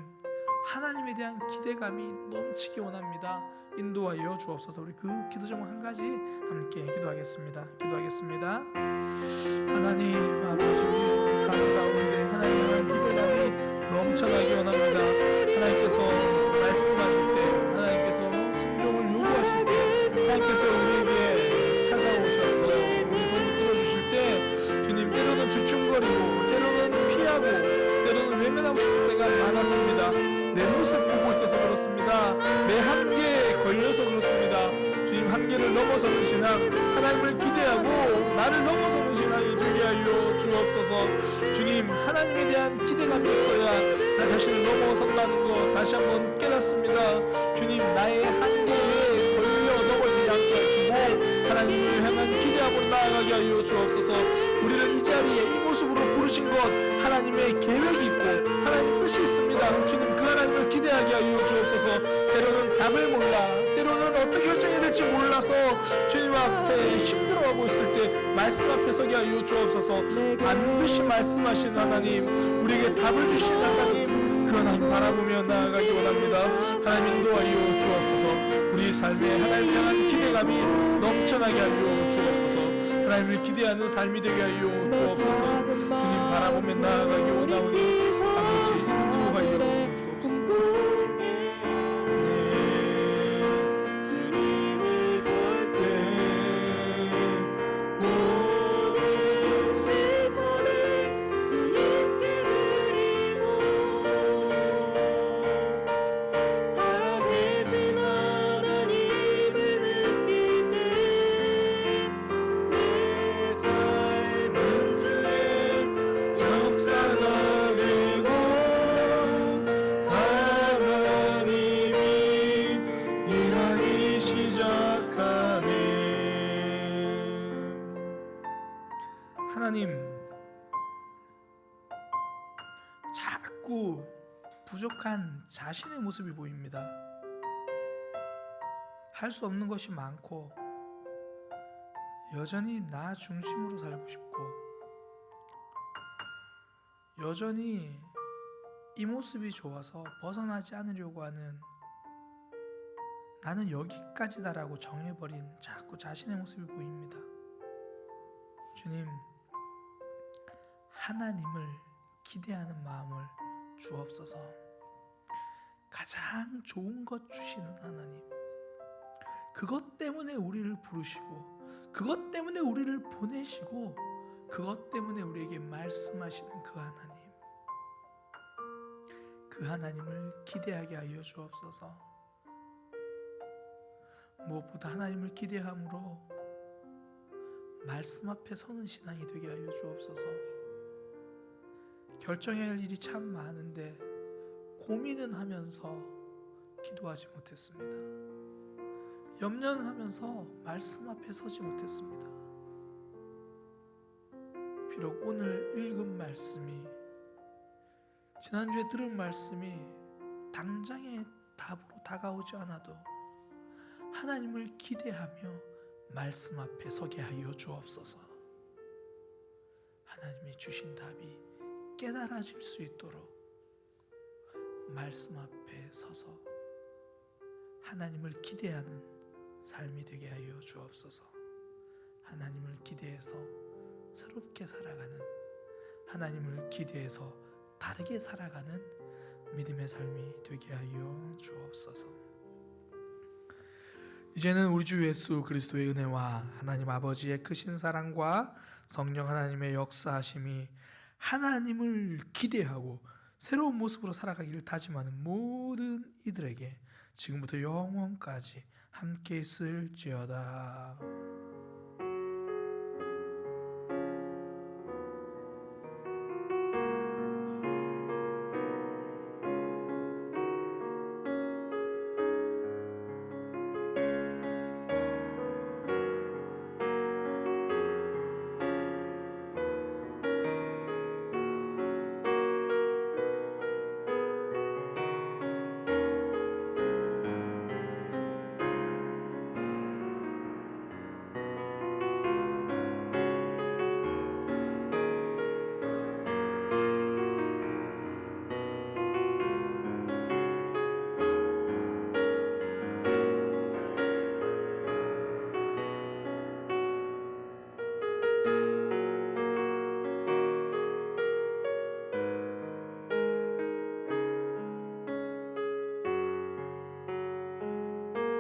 하나님에 대한 기대감이 넘치기 원합니다. 인도하여 주옵소서. 우리 그 기도 제목 한 가지 함께 기도하겠습니다. 하나님 아버지, 우리 삶 가운데 하나님에 대한 기대감이 넘쳐나기 원합니다. 하나님께서 말씀하실 때, 하나님께서 순종을 요구하실 때, 하나님께서 우리에게 찾아오셨어요. 우리 손을 들어주실 때 주님, 때로는 주춤거리고 때로는 피하고 때로는 외면하고 싶을 때가 많았습니다. 내 모습 보고 있어서 그렇습니다. 내 한계에 걸려서 그렇습니다. 주님, 한계를 넘어서는 신앙, 하나님을 기대하고 나를 넘어서는 신앙이 되게 하여 주옵소서. 주님, 하나님에 대한 기대감이 있어야 나 자신을 넘어선다는 것 다시 한번 깨닫습니다. 주님, 나의 한계에 걸려 넘어지지 않게 하시고 하나님을 향한 기대하고 나아가게 하여 주옵소서. 우리를 이 자리에 이 모습으로 부르신 것 하나님의 계획이 있고 하나님의 뜻이 있습니다. 주님, 그 하나님을 기대하게 하여 주옵소서. 때로는 답을 몰라, 때로는 어떻게 결정해야 될지 몰라서 주님 앞에 힘들어하고 있을 때 말씀 앞에 서게 하여 주옵소서. 반드시 말씀하시는 하나님, 우리에게 답을 주신 하나님, 그 하나님 바라보며 나아가기 원합니다. 하나님 인도하여 주옵소서. 우리 삶에 하나님을 향한 기대감이 넘쳐나게 하여 주옵소서. 하나님을 기대하는 삶이 되게 하여 주옵소서. 주님 바라보며 나아가기 원하오니 아버지 인도하여 주옵소서. 하나님, 자꾸 부족한 자신의 모습이 보입니다. 할 수 없는 것이 많고 여전히 나 중심으로 살고 싶고 여전히 이 모습이 좋아서 벗어나지 않으려고 하는, 나는 여기까지다라고 정해버린 자꾸 자신의 모습이 보입니다. 주님, 하나님을 기대하는 마음을 주옵소서. 가장 좋은 것 주시는 하나님, 그것 때문에 우리를 부르시고 그것 때문에 우리를 보내시고 그것 때문에 우리에게 말씀하시는 그 하나님, 그 하나님을 기대하게 하여 주옵소서. 무엇보다 하나님을 기대함으로 말씀 앞에 서는 신앙이 되게 하여 주옵소서. 결정해야 할 일이 참 많은데 고민은 하면서 기도하지 못했습니다. 염려는 하면서 말씀 앞에 서지 못했습니다. 비록 오늘 읽은 말씀이, 지난주에 들은 말씀이 당장의 답으로 다가오지 않아도 하나님을 기대하며 말씀 앞에 서게 하여 주옵소서. 하나님이 주신 답이 깨달아질 수 있도록 말씀 앞에 서서 하나님을 기대하는 삶이 되게 하여 주옵소서. 하나님을 기대해서 새롭게 살아가는, 하나님을 기대해서 다르게 살아가는 믿음의 삶이 되게 하여 주옵소서. 이제는 우리 주 예수 그리스도의 은혜와 하나님 아버지의 크신 사랑과 성령 하나님의 역사하심이 하나님을 기대하고 새로운 모습으로 살아가기를 다짐하는 모든 이들에게 지금부터 영원까지 함께 있을지어다.